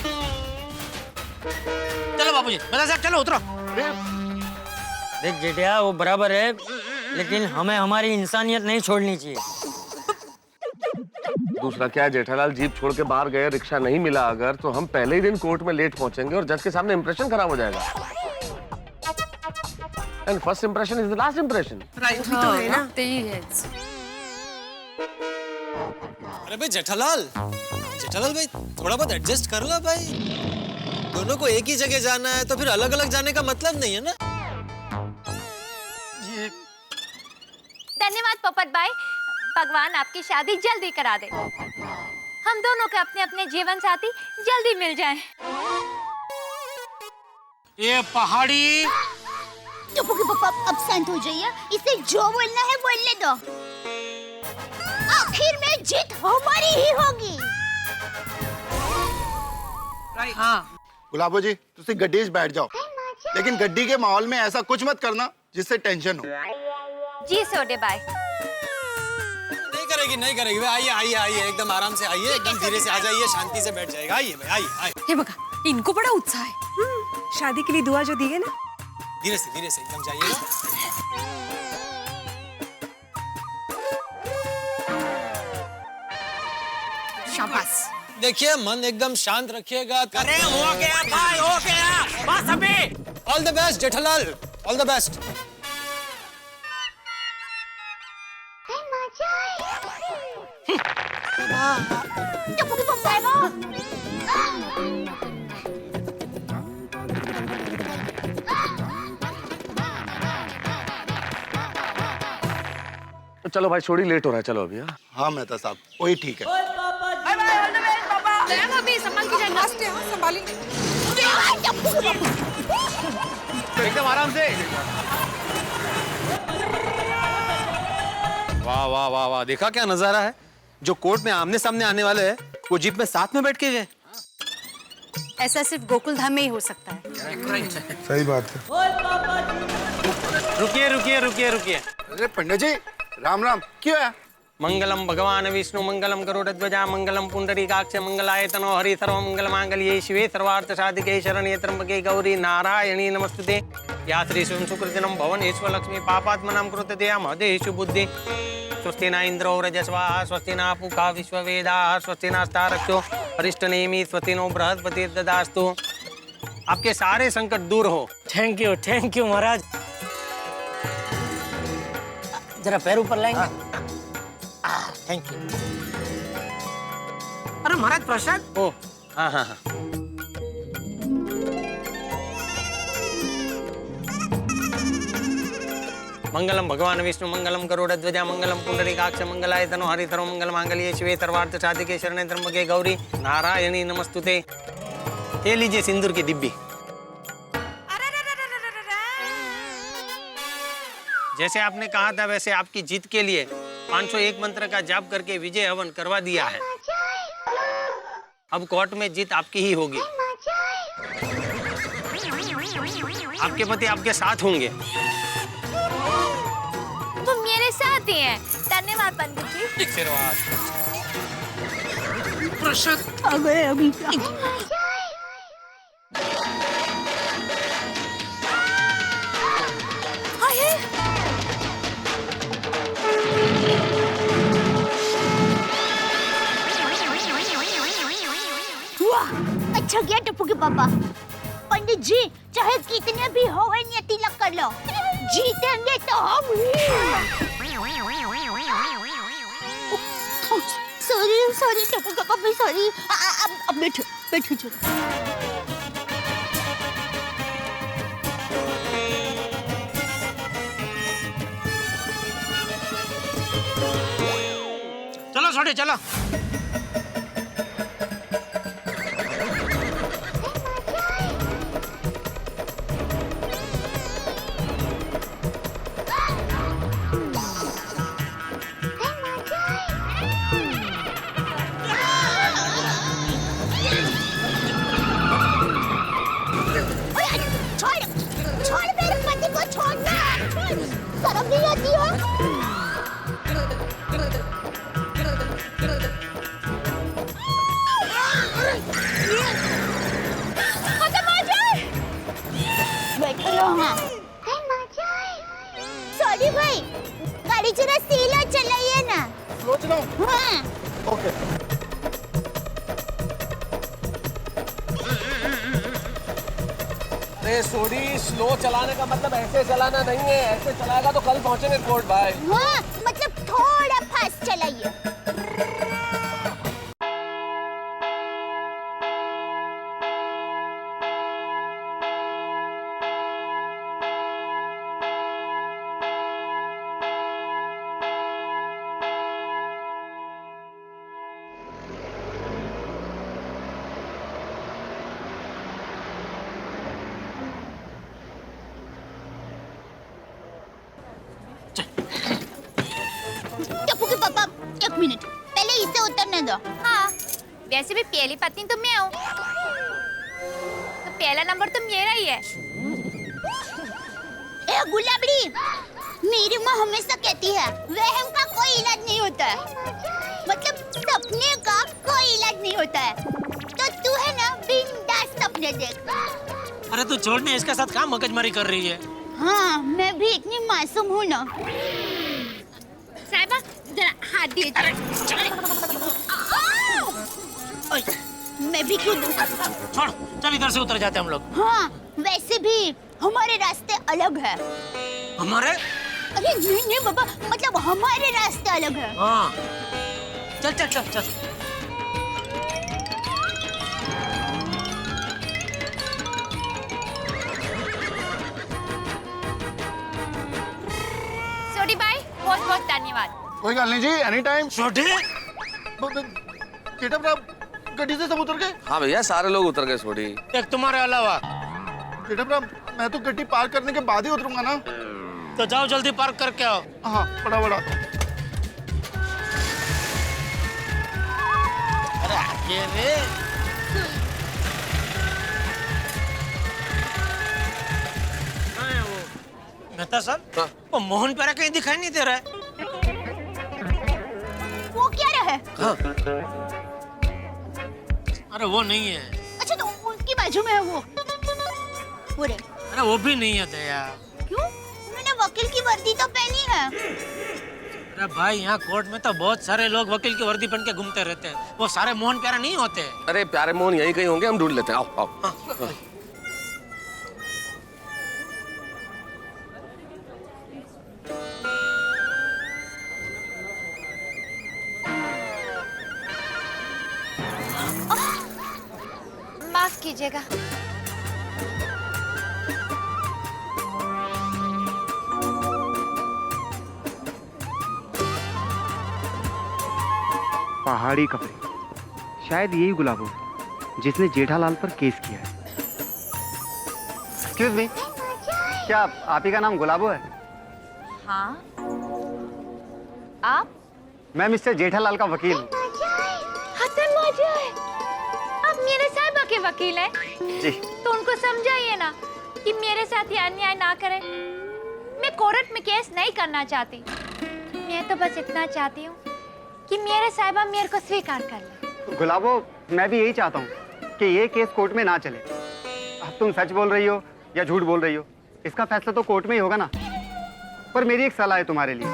चलो बापूजी, मेरे साथ चलो, उतरो। देख जेठिया, वो बराबर है, लेकिन हमें हमारी इंसानियत नहीं छोड़नी चाहिए। दूसरा क्या है जेठालाल, जीप छोड़ के बाहर गए, रिक्शा नहीं मिला अगर, तो हम पहले ही दिन कोर्ट में लेट पहुंचेंगे और जज के सामने इंप्रेशन खराब हो जाएगा। And first impression is the last impression. Right भी तो है ना? अरे भाई जेठालाल भाई, थोड़ा बहुत एडजस्ट कर लो भाई। दोनों को एक ही जगह जाना है तो फिर अलग अलग जाने का मतलब नहीं है ना। धन्यवाद पोपट भाई, भगवान आपकी शादी जल्दी करा दे, हम दोनों के अपने अपने जीवन साथी जल्दी मिल जाएं। ये पहाड़ी। टप्पू के पापा अब शांत हो जाइए, इसे जो बोलना है बोलने दो। आखिर में जीत हमारी ही होगी। हाँ गुलाबो जी, तुसी गड्डी में बैठ जाओ, लेकिन गड्डी के माहौल में ऐसा कुछ मत करना जिससे टेंशन हो। जी सोडे भाई। नहीं करेगी भाई, आइए आइए आइए, एकदम आराम से आइए, एकदम धीरे से आ जाइए, शांति से बैठ जाएगा। आइए भाई, आइए आइए। ये बघा, इनको बड़ा उत्साह है। शादी के लिए दुआ जो दी है ना, धीरे से एकदम जाइए। शाबाश। देखिए मन एकदम शांत रखिएगा। अरे हो गया भाई, हो गया बस अभी। All the best Jethalal, all the best. Tappu के पापा चलो भाई, छोड़ी लेट हो रहा है, चलो अभी। हाँ मेहता साहब, वही ठीक है। दया भाभी संभाल के जाना। संभालेंगे। एकदम आराम से। वाह वाह वाह वाह, देखा क्या नजारा है। जो कोर्ट में आमने सामने आने वाले हैं, वो जीप में साथ में बैठ के गए। ऐसा सिर्फ गोकुल धाम में ही हो सकता है। सही बात है। रुकिए रुकिए रुकिए रुकिए। अरे पंडित जी, राम राम, क्यों है? मंगलम भगवान विष्णु मंगलम गरुड़ध्वजा मंगलम पुंडरीकाक्ष मंगलाय तनो हरि सर्व मंगल मांगल्ये शिवे सर्वार्थ साधिके शरण्ये त्र्यंबके गौरी नारायणी नमस्तुते। या श्री शिवं सुकृतिनं भवनेश्वर लक्ष्मी पापात्मनां कृते दया महदेषु बुद्धि। स्वस्ति न इंद्रो रजस्वाहा, स्वस्ति न पूषा विश्ववेदाः, स्वस्ति नस्तारक्षो अरिष्टनेमि, स्वस्ति नो बृहस्पतिर्ददास्तु। आपके सारे संकट दूर हो। थैंक यू महाराज। जरा पैर ऊपर लाएंगे। Thank you. अरे महाराज प्रसाद। ओ हाँ हाँ हाँ। मंगलम भगवान विष्णु मंगलम गरुड़ध्वजा मंगलम पुंडरीकाक्ष मंगलाय तनो हरि सर्व मंगल मांगल्ये शिवे सर्वार्थ साधिके शरण्ये त्र्यंबके गौरी नारायणी नमस्तुते। ये लीजिए सिंदूर की डिब्बी। जैसे आपने कहा था वैसे आपकी जीत के लिए 501 मंत्र का जाप करके विजय हवन करवा दिया है। अब कोर्ट में जीत आपकी ही होगी। आपके पति आपके साथ होंगे। वो मेरे साथ ही हैं। धन्यवाद पंडित जी। प्रसाद आ गए अभी। अच्छा गया टप्पू के पापा। पंडित जी, चाहे कितने भी हो तिलक कर लो, जीतेंगे तो हम ही। सॉरी टप्पू के पापा, सॉरी। अब बैठो बैठो चलो। चलो छोटे चलो। छोड़ मेरे पति को, छोड़ना। शर्म नहीं आती हो? बैठो हाँ। सॉरी भाई, गाड़ी जरा सीला चलाइए ना। स्लो चलाओ। हाँ। ओके। अरे सोडी, स्लो चलाने का मतलब ऐसे चलाना नहीं है। ऐसे चलाएगा तो कल पहुंचेंगे कोर्ट भाई। हाँ, मतलब थोड़ा फास्ट चलाइए। मिनट, पहले इसे उतरने दो। हाँ, वैसे भी पहली पत्नी तो मैं हूँ, तो पहला नंबर तो मेरा ही है। ए गुलाबड़ी, मेरी माँ हमेशा कहती है वहम का कोई इलाज नहीं होता है, मतलब सपने का कोई इलाज नहीं होता है। तो तू है ना बिंदास सपने देख। अरे तू छोड़ने, इसके साथ काम मगजमारी कर रही है। हाँ, मैं भी इतनी मासूम हूँ ना। साहिबा जरा हाथ दिए। मैं भी क्यों दूँ? छोड़, चल इधर से उतर जाते हैं हम लोग। हाँ, वैसे भी हमारे रास्ते अलग है। हमारे? अरे नहीं नहीं बाबा, मतलब हमारे रास्ते अलग है। हाँ, चल चल चल चल। सोडी भाई, बहुत बहुत धन्यवाद। कोई गल नहीं जी, एनी टाइम। छोटे जेठा भरा गड्डी से सब उतर गए? हाँ भैया, सारे लोग उतर गए सोडी। एक तुम्हारे अलावा। जेठा भरा, मैं तो गड्डी पार्क करने के बाद ही उतरूंगा ना। तो जाओ जल्दी पार्क करके आओ। हाँ, बड़ा बड़ा। अरे आगे रे। मेहता साहब, वो मोहन प्यारा कहीं दिखाई नहीं दे रहा है। वो क्या रहा है? अरे वो नहीं है। अच्छा, तो उसकी बाजू में है वो। पूरे। अरे वो भी नहीं है दया। क्यों? उन्होंने वकील की वर्दी तो पहनी है। अरे भाई, यहाँ कोर्ट में तो बहुत सारे लोग वकील की वर्दी पहन के घूमते रहते हैं। वो सारे मोहन प्यारा नहीं होते। अरे प्यारे मोहन यही कहीं होंगे, हम ढूंढ लेते हैं। आओ आओ। हाँ। माफ कीजिएगा। पहाड़ी कपड़े, शायद यही गुलाबो जिसने जेठालाल पर केस किया है। एक्सक्यूज मी, क्या आप ही का नाम गुलाबो है? हाँ, आप? मैं मिस्टर जेठालाल का वकील हूँ। हसन मौजूद है। आप मेरे साहिबा के वकील हैं? जी। तो उनको समझाइए ना कि मेरे साथ ये अन्याय ना करें। मैं कोर्ट में केस नहीं करना चाहती। मैं तो बस इतना चाहती हूँ कि मेरे साहिबा मेरे को स्वीकार कर ले। गुलाबो, मैं भी यही चाहता हूँ कि ये केस कोर्ट में ना चले। अब तुम सच बोल रही हो या झूठ बोल रही हो, इसका फैसला तो कोर्ट में ही होगा ना। पर मेरी एक सलाह है तुम्हारे लिए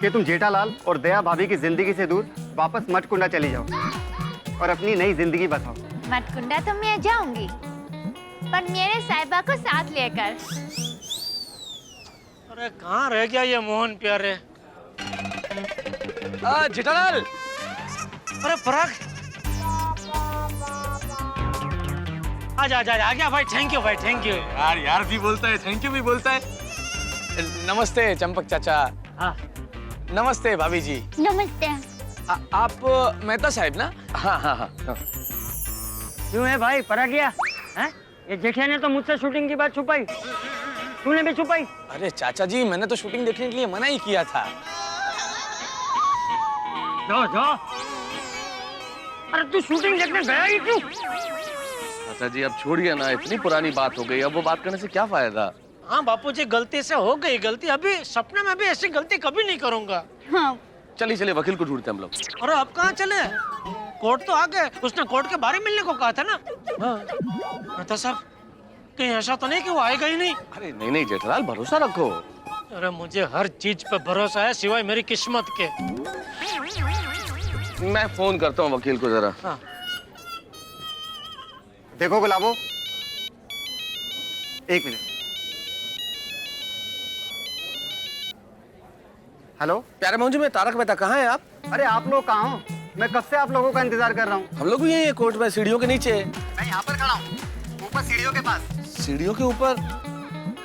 कि तुम जेठालाल और दया भाभी की जिंदगी से दूर वापस मटकुंडा चली जाओ और अपनी नई जिंदगी बसाओ। मटकुंडा तो मैं जाऊंगी, पर मेरे साहिबा को साथ लेकर। अरे कहाँ रह गया ये मोहन प्यारे? जेठालाल। अरे पराग, आजा आजा, आ गया भाई। थैंक यू भाई, थैंक यू। यार भी बोलता है, थैंक यू भी बोलता है। नमस्ते चंपक चाचा। हाँ। नमस्ते भाभी जी। नमस्ते। आप मेहता साहब ना? हाँ हाँ हाँ। क्यों है भाई, परा गया है? ये जेठिया ने तो मुझसे शूटिंग की बात छुपाई, तूने भी छुपाई। अरे चाचा जी, मैंने तो शूटिंग देखने के लिए मना ही किया था। जाओ जाओ। अरे तू शूटिंग देखने गया ही क्यों? चाचा जी अब छोड़िए ना, इतनी पुरानी बात हो गई, अब वो बात करने से क्या फायदा। हाँ बापूजी, गलती से हो गई गलती। अभी सपने में भी ऐसी गलती कभी नहीं करूंगा। हाँ। चलिए चलिए, वकील को ढूंढते हम लोग। अरे अब कहाँ चले? कोर्ट तो आ गए। उसने कोर्ट के बारे में मिलने को कहा था ना। मेहता साहब, कहीं ऐसा तो नहीं कि वो आएगा ही नहीं? अरे नहीं नहीं जेठालाल, भरोसा रखो। अरे मुझे हर चीज पे भरोसा है सिवाय मेरी किस्मत के। मैं फोन करता हूँ वकील को जरा। हाँ। देखो गुलाबो, एक मिनट। हेलो प्यारे मोहन जी, मैं तारक मेहता, कहाँ हैं आप? अरे आप लोग कहाँ हो? मैं कब से आप लोगों का इंतजार कर रहा हूँ। हम लोग भी यही है, कोर्ट में सीढ़ियों के नीचे। मैं यहाँ पर खड़ा हूँ, ऊपर सीढ़ियों के पास। सीढ़ियों के ऊपर?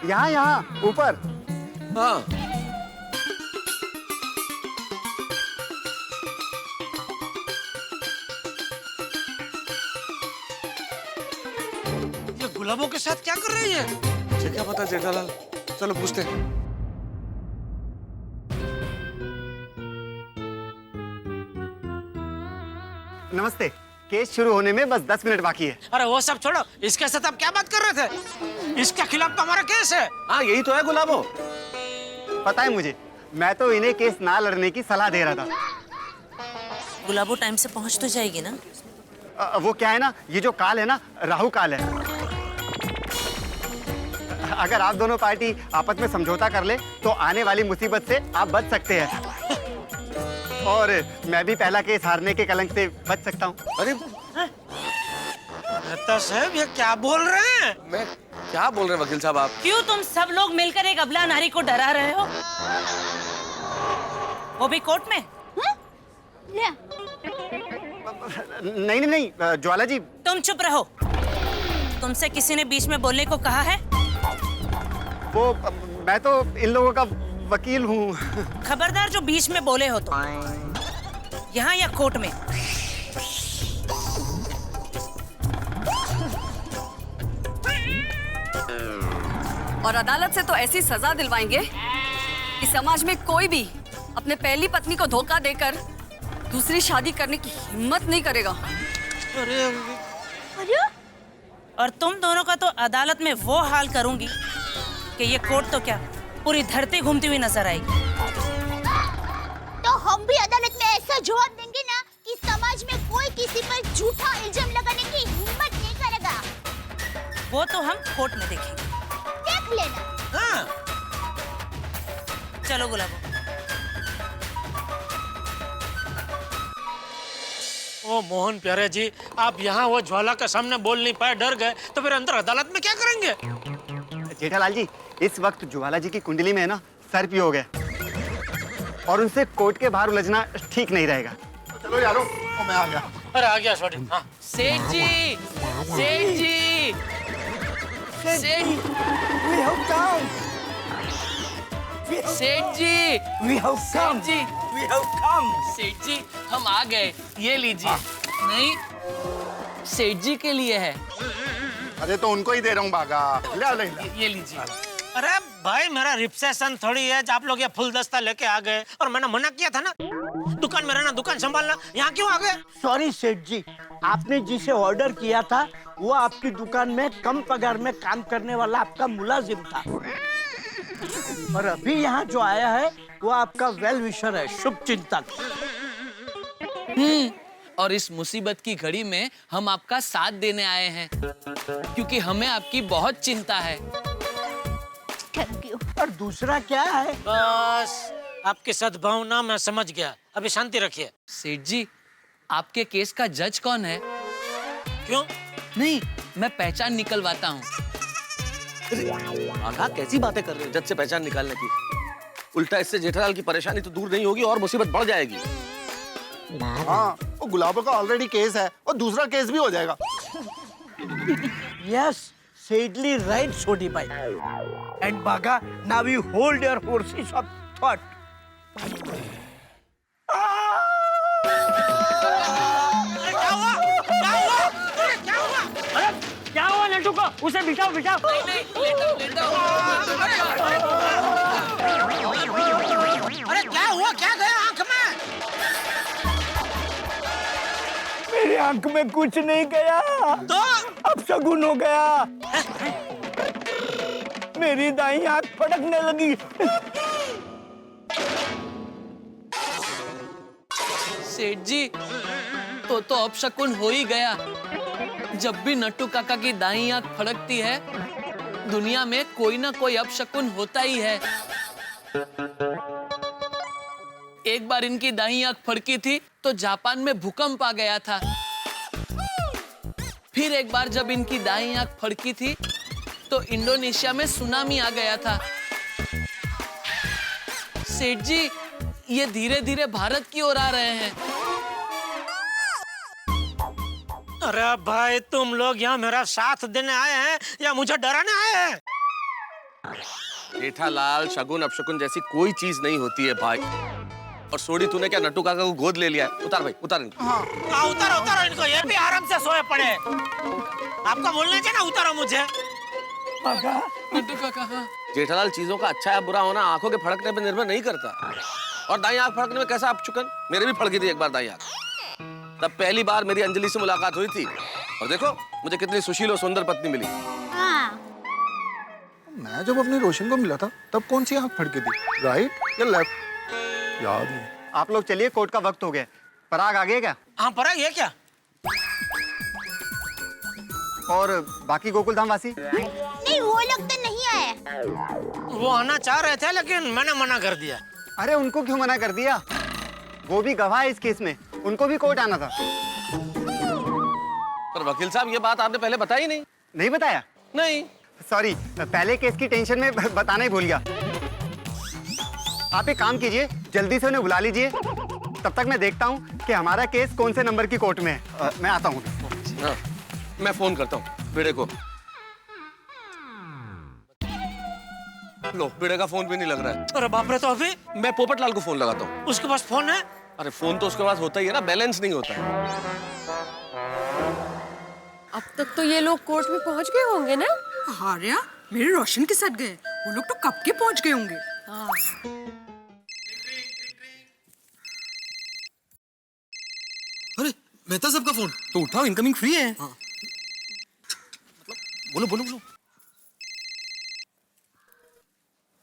यहाँ यहाँ ऊपर। हाँ। ये गुलाबों के साथ क्या कर रही है? मुझे क्या पता जेठालाल, चलो पूछते हैं। नमस्ते। केस शुरू होने में बस 10 मिनट बाकी है। अरे वो सब छोड़ो, इसके साथ आप क्या बात कर रहे थे? इसके खिलाफ तो हमारा केस है। हाँ यही तो है गुलाबो। पता है मुझे, मैं तो इन्हें केस ना लड़ने की सलाह दे रहा था। गुलाबो टाइम से पहुंच तो जाएगी ना? वो क्या है ना, ये जो काल है ना, राहु काल है। अगर आप दोनों पार्टी आपस में समझौता कर ले तो आने वाली मुसीबत से आप बच सकते हैं। और मैं भी पहला केस हारने के कलंक से बच सकता हूँ। अरे मेहता साहब ये क्या बोल रहे हैं? मैं क्या बोल रहे हैं वकील साहब आप? क्यों तुम सब लोग मिलकर एक अबला नारी को डरा रहे हो? वो भी कोर्ट में? नहीं, ज्वाला जी। तुम चुप रहो। तुमसे किसी ने बीच में बोलने को कहा है? वो मैं तो इन लोगों का वकील हूँ। खबरदार जो बीच में बोले हो तो, यहाँ या कोर्ट में। और अदालत से तो ऐसी सजा दिलवाएंगे कि समाज में कोई भी अपने पहली पत्नी को धोखा देकर दूसरी शादी करने की हिम्मत नहीं करेगा। अरे और तुम दोनों का तो अदालत में वो हाल करूंगी कि ये कोर्ट तो क्या पूरी धरती घूमती हुई नजर आएगी। तो हम भी अदालत में ऐसा जवाब देंगे ना कि समाज में कोई किसी पर झूठा इल्जाम लगाने की हिम्मत नहीं करेगा। वो तो हम कोर्ट में देखेंगे। देख लेना। हाँ। चलो गुलाबो। ओ मोहन प्यारे जी, आप यहाँ वो ज्वाला के सामने बोल नहीं पाए, डर गए, तो फिर अंदर अदालत में क्या करेंगे? जेठालाल जी, इस वक्त ज्वाला जी की कुंडली में है ना सर्प योग है, और उनसे कोर्ट के बाहर उलझना ठीक नहीं रहेगा। चलो यारो, मैं आ गया। अरे आ गया सॉरी। हाँ। सेठ जी, सेठ जी, सेठ जी, सेठ जी हम आ गए, ये लीजिए। नहीं, सेठ जी के लिए है। अरे तो उनको ही दे रहा हूँ भागा। ले। ये लीजिए। अरे भाई मेरा रिसेप्शन थोड़ी है, आप लोग ये फुलदस्ता लेके आ गए, और मैंने मना किया था ना दुकान में रहना, दुकान संभालना, यहाँ क्यों आ गए? सॉरी सेठ जी, आपने जिसे ऑर्डर किया था वो आपकी दुकान में कम पगार में काम करने वाला आपका मुलाजिम था, और अभी यहाँ जो आया है वो आपका वेल विशर है, शुभ चिंतक। और इस मुसीबत की घड़ी में हम आपका साथ देने आए हैं, क्योंकि हमें आपकी बहुत चिंता है। Thank you. और दूसरा क्या है? बस आपकी सद्भावना मैं समझ गया, अभी शांति रखिए। सेठ जी, आपके केस का जज कौन है? क्यों? नहीं, मैं पहचान निकलवाता हूँ। आगा कैसी बातें कर रहे हो जज से पहचान निकालने की? उल्टा इससे जेठालाल की परेशानी तो दूर नहीं होगी और मुसीबत बढ़ जाएगी। हाँ, वो गुलाबो का ऑलरेडी केस है और दूसरा केस भी हो जाएगा। Yes, sadly right, Sodi bhai. And Baga, now you hold your horses of thought. क्या हुआ लड्डू को? उसे बिठाओ। अरे क्या हुआ, क्या गया आंख में? मेरी आंख में कुछ नहीं गया, तो अब शगुन हो गया। मेरी दाईं आंख फटकने लगी। सेठ जी, तो अपशकुन हो ही गया। जब भी नट्टू काका की दाईं आंख फड़कती है, दुनिया में कोई ना कोई अपशकुन होता ही है। एक बार इनकी दाईं आंख फड़की थी तो जापान में भूकंप आ गया था। फिर एक बार जब इनकी दाईं आंख फड़की थी तो इंडोनेशिया में सुनामी आ गया था। सेठ जी, ये धीरे धीरे भारत की ओर आ रहे हैं। अरे भाई, तुम लोग यहाँ मेरा साथ देने आए हैं या मुझे डराने आए हैं? जेठालाल, शगुन अपशकुन जैसी कोई चीज नहीं होती है भाई। और सोडी, तूने क्या नट्टू काका को गोद ले लिया है? उतार भाई, उतार इनको। हाँ, उतारो इनको, ये भी आराम से सोए पड़े। आपको बोलना चाहिए ना, उतारो मुझे। नट्टू काका, हाँ। जेठालाल, चीजों का अच्छा या बुरा होना आंखों के फड़कने पर निर्भर नहीं करता। और दाईं आंख फड़कने में कैसा अपशकुन? मेरे भी फड़की थी एक बार दाईं आंख। तब पहली बार मेरी अंजलि से मुलाकात हुई थी, और देखो मुझे कितनी सुशील और सुंदर पत्नी मिली। हाँ। मैं जब अपनी रोशन को मिला था तब कौन सी आंख फड़की थी, राइट या लेफ्ट? याद नहीं। आप लोग चलिए, कोर्ट का वक्त हो गया। पराग आ गया क्या? हाँ पराग ये क्या? और बाकी गोकुल धाम वासी? नहीं, वो लोग तो नहीं आए। वो आना चाह रहे थे लेकिन मैंने मना कर दिया। अरे उनको क्यों मना कर दिया? वो भी गवाह है इस केस में, उनको भी कोर्ट आना था। पर वकील साहब ये बात आपने पहले बताई नहीं। नहीं बताया? नहीं। सॉरी, पहले केस की टेंशन में बताना ही भूल गया। आप एक काम कीजिए, जल्दी से उन्हें बुला लीजिए, तब तक मैं देखता हूँ कि हमारा केस कौन से नंबर की कोर्ट में है। मैं आता हूँ। हाँ, मैं फोन करता हूँ भिड़े को। लो, भिड़े का फोन भी नहीं लग रहा है। अरे बाप रे, तो अभी मैं पोपटलाल को फोन लगाता हूँ। उसके पास फोन है? अरे फोन तो उसके पास होता ही है ना, बैलेंस नहीं होता है। अब तक तो ये लोग कोर्ट में पहुंच गए होंगे ना? हाँ रिया, मेरे रोशन के साथ गए, वो लोग तो कब के पहुंच गए होंगे। हाँ। अरे मेहता साहब का फोन तो उठाओ, इनकमिंग फ्री है। हाँ। बोलो बोलो बोलो।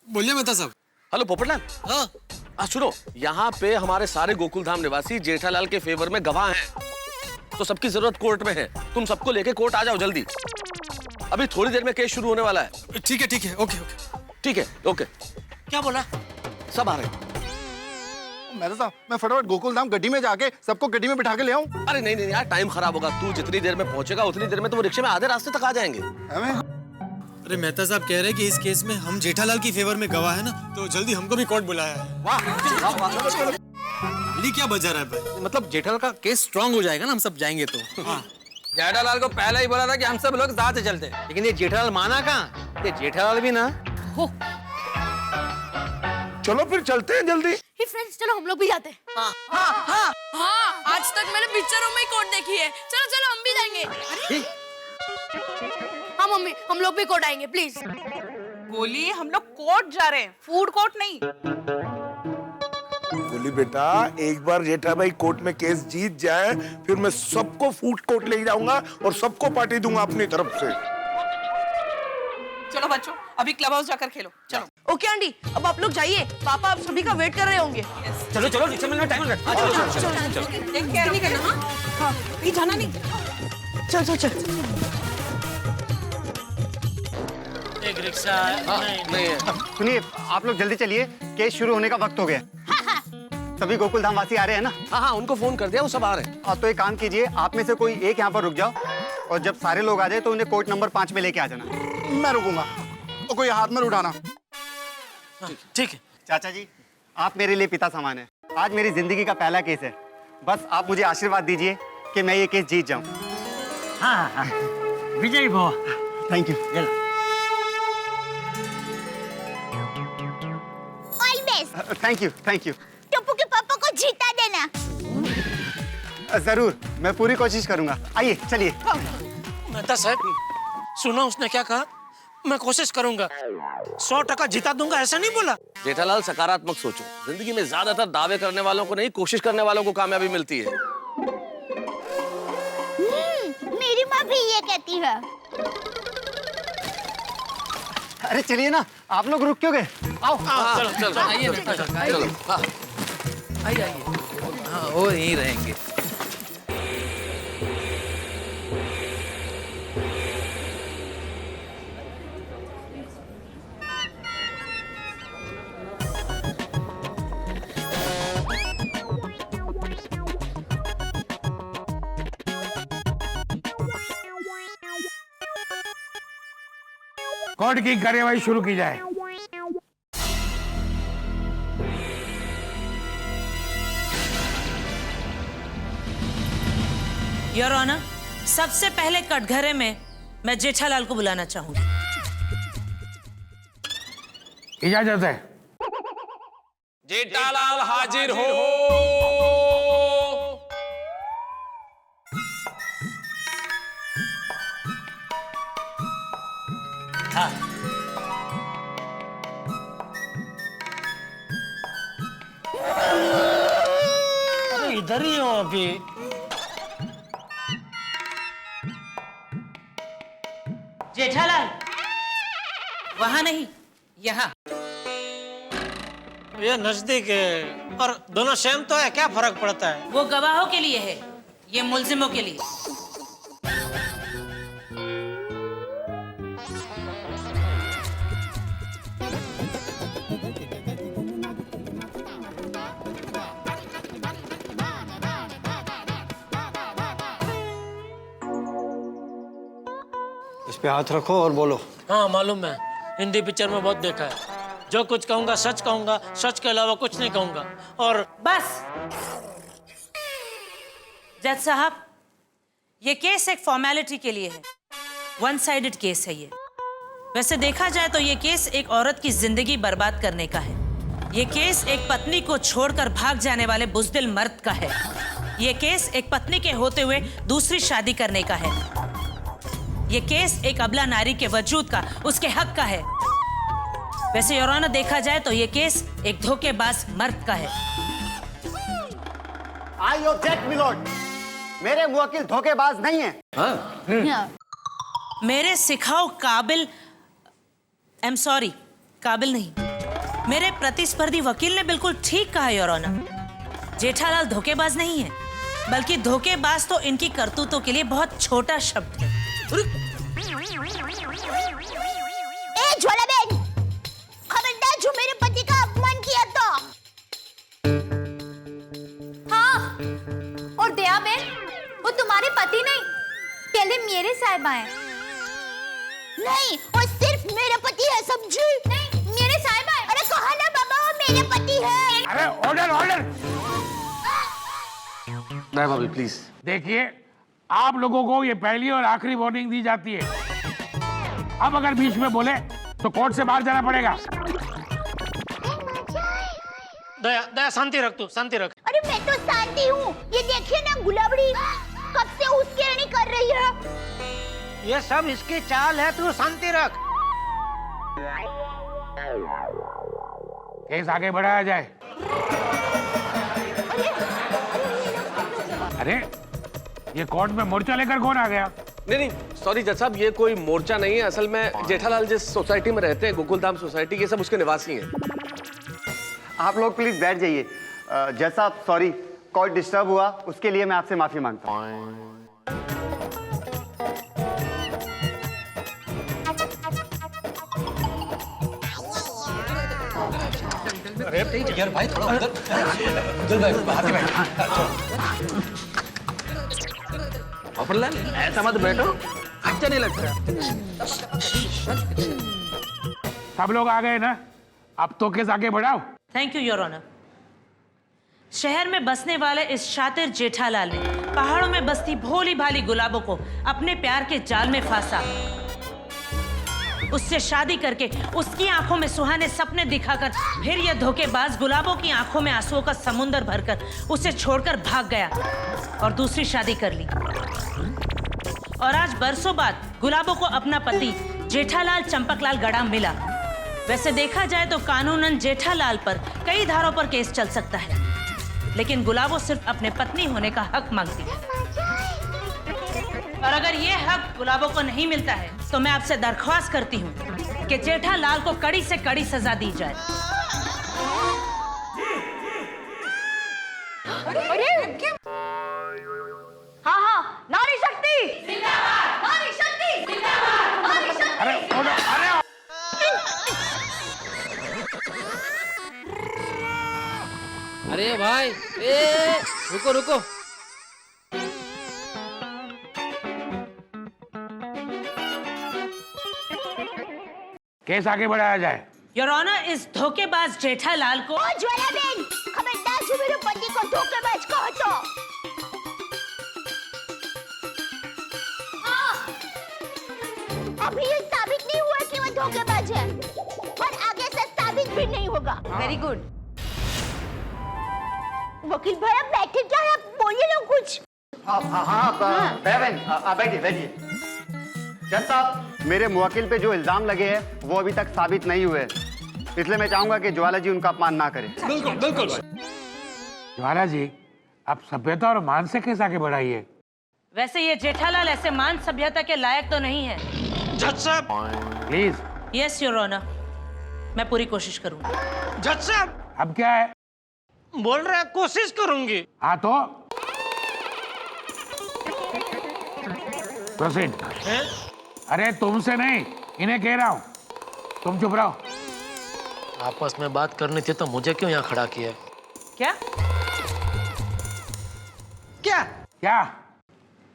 बोलिए मेहता साहब। हेलो पोपटलाल। हाँ। सुनो, यहाँ पे हमारे सारे गोकुल धाम निवासी जेठालाल के फेवर में गवाह हैं, तो सबकी जरूरत कोर्ट में है। तुम सबको लेके कोर्ट आ जाओ जल्दी, अभी थोड़ी देर में केस शुरू होने वाला है। ठीक है ठीक है, ओके ओके ठीक है ओके। क्या बोला? सब आ रहे हैं। मेहता साहब, मैं फटाफट गोकुल धाम गड्डी में जाके सबको गड्डी में बिठा के ले आऊं? अरे नहीं नहीं यार, टाइम खराब होगा। तू जितनी देर में पहुंचेगा उतनी देर में तो वो रिक्शे में आधे रास्ते तक आ जाएंगे। अरे मेहता साहब कह रहे हैं कि इस केस में हम जेठालाल की फेवर में गवाह है ना, तो जल्दी हमको भी कोर्ट बुलाया है। वाह क्या बजा रहा है भाई? मतलब जेठालाल का केस स्ट्रांग हो जाएगा ना, हम सब जाएंगे तो। जेठालाल को पहले ही बोला था कि हम सब लोग साथ चलते, लेकिन ये जेठालाल माना कहाँ? ये जेठालाल भी ना चलो फिर चलते हैं जल्दी। ही फ्रेंड्स, चलो हम लोग भी जाते हैं। हाँ हाँ हाँ हाँ, आज तक मैंने पिक्चरों में ही कोर्ट देखी है। चलो चलो हम भी जाएंगे। हाँ मम्मी, हम लोग भी कोर्ट आएंगे प्लीज। बोलिए, हम लोग कोर्ट जा रहे हैं, फूड कोर्ट नहीं। बोली बेटा, एक बार जेठा भाई कोर्ट में केस जीत जाए, फिर मैं सबको फूड कोर्ट ले जाऊंगा और सबको पार्टी दूंगा अपनी तरफ से। चलो बच्चों, अभी क्लब हाउस जाकर खेलो। चलो। ओके आंटी, अब आप लोग जाइए, पापा आप सभी का वेट कर रहे होंगे। चलो चलो, रिक्शा में टाइम लगा। टेक केयर नहीं करना। हाँ, कहीं जाना नहीं। चल चल चल। एक रिक्शा नहीं है। सुनिए, आप लोग जल्दी चलिए, केस शुरू होने का वक्त हो गया। सभी गोकुल धाम वासी आ रहे हैं ना? हाँ हाँ, उनको फोन कर दिया, वो सब आ रहे हैं। तो एक काम कीजिए, आप में से कोई एक यहाँ पर रुक जाओ, और जब सारे लोग आ जाए तो उन्हें कोर्ट नंबर 5 में लेके आ जाना। मैं रुकूंगा, और कोई हाथ में उठाना। ठीक है। चाचा जी, आप मेरे लिए पिता समान है। आज मेरी जिंदगी का पहला केस है, बस आप मुझे आशीर्वाद दीजिए कि मैं ये केस जीत जाऊं। हाँ हाँ, विजय भव। Thank you. All best. Thank you thank you. Tappu के पापा को जीता देना। जरूर, मैं पूरी कोशिश करूंगा। आइए चलिए। मेहता साहब, सुना उसने क्या कहा? मैं कोशिश करूंगा, 100% जिता दूंगा, ऐसा नहीं बोला? जेठालाल, सकारात्मक सोचो। जिंदगी में ज्यादातर दावे करने वालों को नहीं, कोशिश करने वालों को कामयाबी मिलती है। मेरी माँ भी ये कहती है। अरे चलिए ना, आप लोग रुक क्यों गए? आओ। चलो चलो आइए चलो, आइए आइए। हाँ, वो यहीं रहेंगे। कोर्ट की कार्यवाही शुरू की जाए। योर ऑनर, सबसे पहले कटघरे में मैं जेठालाल को बुलाना चाहूंगी। इजाजत है। जेठालाल हाजिर हो। हाँ। अरे इधर ही हो अभी। जेठालाल, वहां नहीं, यहाँ। ये नजदीक है और दोनों सेम तो है, क्या फर्क पड़ता है? वो गवाहों के लिए है, ये मुलजिमों के लिए। इस पे हाथ रखो और बोलो। हाँ मालूम है, हिंदी पिक्चर में बहुत देखा है। जो कुछ कहूंगा सच कहूंगा, सच के अलावा कुछ नहीं कहूंगा। और बस जज साहब, ये केस एक फॉर्मेलिटी के लिए है, वन साइडेड केस है ये। वैसे देखा जाए तो ये केस एक औरत की जिंदगी बर्बाद करने का है। ये केस एक पत्नी को छोड़कर भाग जाने वाले बुज़दिल मर्द का है। ये केस एक पत्नी के होते हुए दूसरी शादी करने का है। ये केस एक अबला नारी के वजूद का, उसके हक का है। वैसे योर ऑनर देखा जाए तो ये केस एक धोखेबाज मर्द का है। आई ऑब्जेक्ट मिलॉर्ड, मेरे मुवक्किल धोखेबाज नहीं है। मेरे सिखाओ काबिल, आई एम सॉरी, काबिल नहीं, मेरे प्रतिस्पर्धी वकील ने बिल्कुल ठीक कहा योर ऑनर। जेठालाल धोखेबाज नहीं है, बल्कि धोखेबाज तो इनकी करतूतों के लिए बहुत छोटा शब्द है। ज्वाला बहन, खबरदार जो मेरे पति का अपमान किया तो। हाँ, और दया बहन, वो तुम्हारे पति नहीं, पहले मेरे साहिबा हैं। नहीं, वो सिर्फ मेरे पति है, समझी? नहीं, मेरे साहिबा हैं। अरे कहा ना बाबा, वो मेरे पति है। अरे ऑर्डर ऑर्डर। नहीं भाभी प्लीज। देखिए, आप लोगों को ये पहली और आखिरी वार्निंग दी जाती है। अब अगर बीच में बोले तो कोर्ट से बाहर जाना पड़ेगा। दया, दया शांति रख, तू शांति रख। अरे मैं तो शांति हूँ, ये देखिए ना गुलाबड़ी कब से उसके कर रही है। ये सब इसकी चाल है, तू शांति रख। केस आगे बढ़ाया जाए। अरे ये कोर्ट में मोर्चा लेकर कौन आ गया? नहीं, सॉरी जज साहब, ये कोई मोर्चा नहीं है। असल में जेठालाल जिस सोसाइटी में रहते हैं, गोकुलधाम सोसाइटी, ये सब उसके निवासी हैं। आप लोग प्लीज बैठ जाइए। जज साहब सॉरी, कोर्ट डिस्टर्ब हुआ, उसके लिए मैं आपसे माफी मांगता हूँ। अरे यार भाई, थोड़ा उधर बैठ, बाहर से बैठ। अफरलाल, ऐसा मत बैठो, अच्छा नहीं लगता। सब लोग आ गए ना, अब तो केस आगे बढ़ाओ। Thank you your honour. शहर में बसने वाले इस शातिर जेठालाल ने पहाड़ों में बसती भोली भाली गुलाबों को अपने प्यार के जाल में फांसा। उससे शादी करके उसकी आंखों में सुहाने सपने दिखाकर फिर यह धोखेबाज गुलाबों की आंखों में आंसुओं का समुंदर भरकर उसे छोड़कर भाग गया और दूसरी शादी कर ली। और आज बरसों बाद गुलाबों को अपना पति जेठालाल चंपकलाल गड़ा मिला। वैसे देखा जाए तो कानूनन जेठालाल पर कई धारों पर केस चल सकता है, लेकिन गुलाबों सिर्फ अपने पत्नी होने का हक मांगती है। और अगर ये हक गुलाबों को नहीं मिलता है तो मैं आपसे दरख्वास्त करती हूँ कि जेठालाल को कड़ी से कड़ी सजा दी जाए। अरे क्या? हाँ हाँ, नारी शक्ति जिंदाबाद, नारी शक्ति जिंदाबाद, नारी शक्ति। अरे अरे अरे भाई, रुको रुको। केस आगे बढ़ाया जाए। योर ऑनर, इस धोखेबाज जेठालाल को ज्वाला बहन, खबरदार जो मेरे पति को धोखेबाज कहो तो। अभी ये साबित नहीं हुआ कि वो धोखेबाज है और आगे से साबित भी नहीं होगा। Very good. वकील भाई आप बैठे क्या है, आप बोलिए ना कुछ। हाँ, बहन बैठिए बैठिए। जज साहब, मेरे मुवक्किल पे जो इल्जाम लगे हैं वो अभी तक साबित नहीं हुए, इसलिए मैं चाहूंगा कि ज्वाला जी उनका अपमान ना करें। बिल्कुल बिल्कुल। ज्वाला जी, आप सभ्यता और मान से केस आगे बढ़ाइए। वैसे ये जेठालाल ऐसे मान सभ्यता के लायक तो नहीं है। जज साहब प्लीज। यस योर ऑनर, मैं पूरी कोशिश करूंगी। जज साहब अब क्या है? बोल रहे हैं कोशिश करूंगी। हाँ तो प्रोसीड। अरे तुमसे नहीं, इन्हें कह रहा हूँ, तुम चुप रहो। आपस में बात करनी थी तो मुझे क्यों यहाँ खड़ा किया? क्या क्या क्या?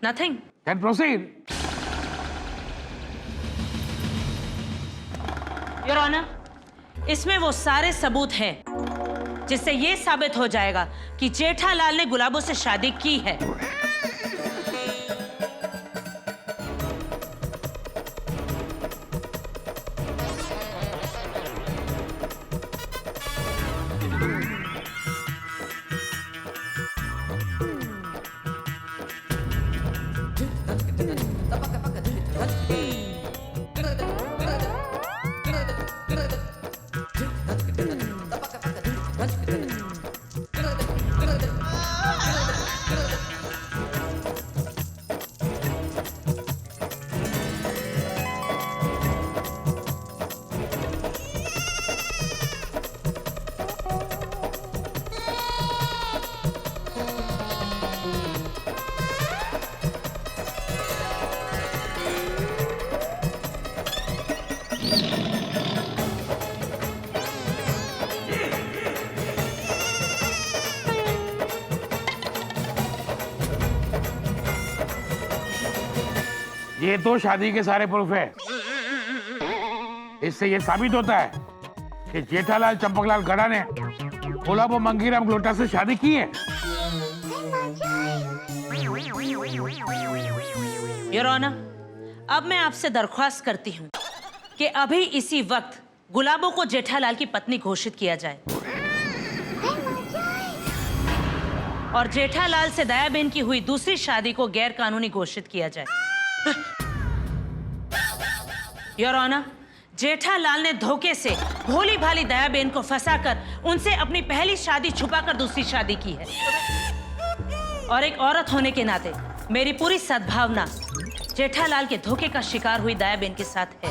Nothing. Then proceed. Your honour, इसमें वो सारे सबूत हैं जिससे ये साबित हो जाएगा कि जेठालाल ने गुलाबों से शादी की है। ये तो शादी के सारे प्रूफ है। इससे ये साबित होता है कि जेठालाल चंपकलाल गड़ा ने गुलाबो मंगीराम ग्लोटा से शादी की है। योर ऑनर, अब मैं आपसे दरख्वास्त करती हूँ कि अभी इसी वक्त गुलाबों को जेठालाल की पत्नी घोषित किया जाए और जेठालाल से दयाबेन की हुई दूसरी शादी को गैर कानूनी घोषित किया जाए। योर ऑनर, जेठालाल ने धोखे से भोली भाली दयाबेन को फंसाकर उनसे अपनी पहली शादी छुपाकर दूसरी शादी की है और एक औरत होने के नाते मेरी पूरी सद्भावना जेठालाल के धोखे का शिकार हुई दयाबेन के साथ है।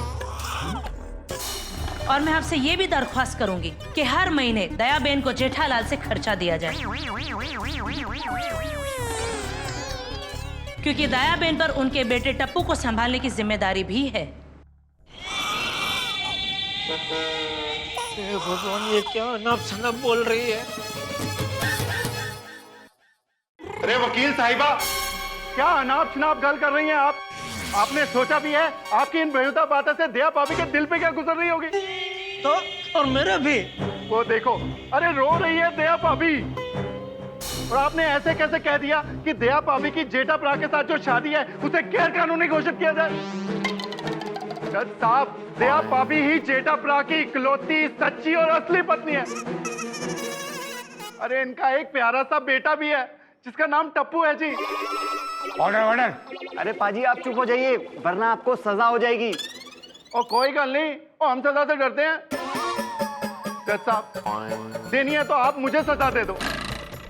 और मैं आपसे ये भी दरख्वास्त करूंगी कि हर महीने दयाबेन को जेठालाल से खर्चा दिया जाए, क्योंकि दयाबेन पर उनके बेटे टप्पू को संभालने की जिम्मेदारी भी है। भगवान, ये क्या अनाप शनाप बोल रही है? अरे वकील साहिबा, क्या अनाप शनाप गल कर रही हैं आप? आपने सोचा भी है आपकी इन बेहुदा बातों से दया भाभी के दिल पे क्या गुजर रही होगी? तो और मेरा भी। वो देखो, अरे रो रही है दया भाभी। और आपने ऐसे कैसे कह दिया कि दया भाभी की जेठा भरा के साथ जो शादी है उसे गैर कानूनी घोषित किया जाए? जज साहब, दया भाभी ही जेठा भरा की इकलौती सच्ची और असली पत्नी है। अरे इनका एक प्यारा सा बेटा भी है जिसका नाम टप्पू है जी। Order order. अरे पाजी आप चुप हो जाइए वरना आपको सजा हो जाएगी। और कोई गल नहीं, और हम सजा से डरते हैं। जज साहब, देनी है तो आप मुझे सजा दे दो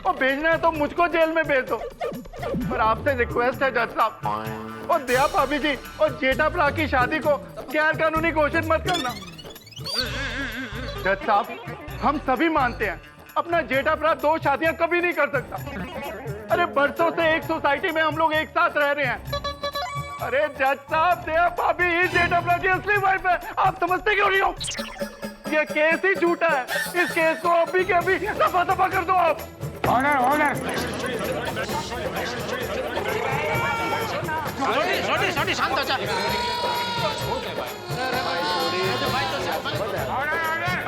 और भेजना है तो मुझको जेल में भेज दो। पर आपसे रिक्वेस्ट है जज साहब, और दया भाभी जी और जेठा भरा की शादी को गैर कानूनी घोषित मत करना। जज साहब, हम सभी मानते हैं अपना जेठा भरा दो शादियां कभी नहीं कर सकता। अरे बरसों से एक सोसाइटी में हम लोग एक साथ रह रहे हैं। अरे जज साहब, दया भाभी ही जेठा भरा की असली वाइफ है। आप समझते क्यों नहीं हो? ये केस ही झूठा है। इस केस को अभी के अभी दफा दफा कर दो आप। Order order. छोटी शांत हो जा। Order order.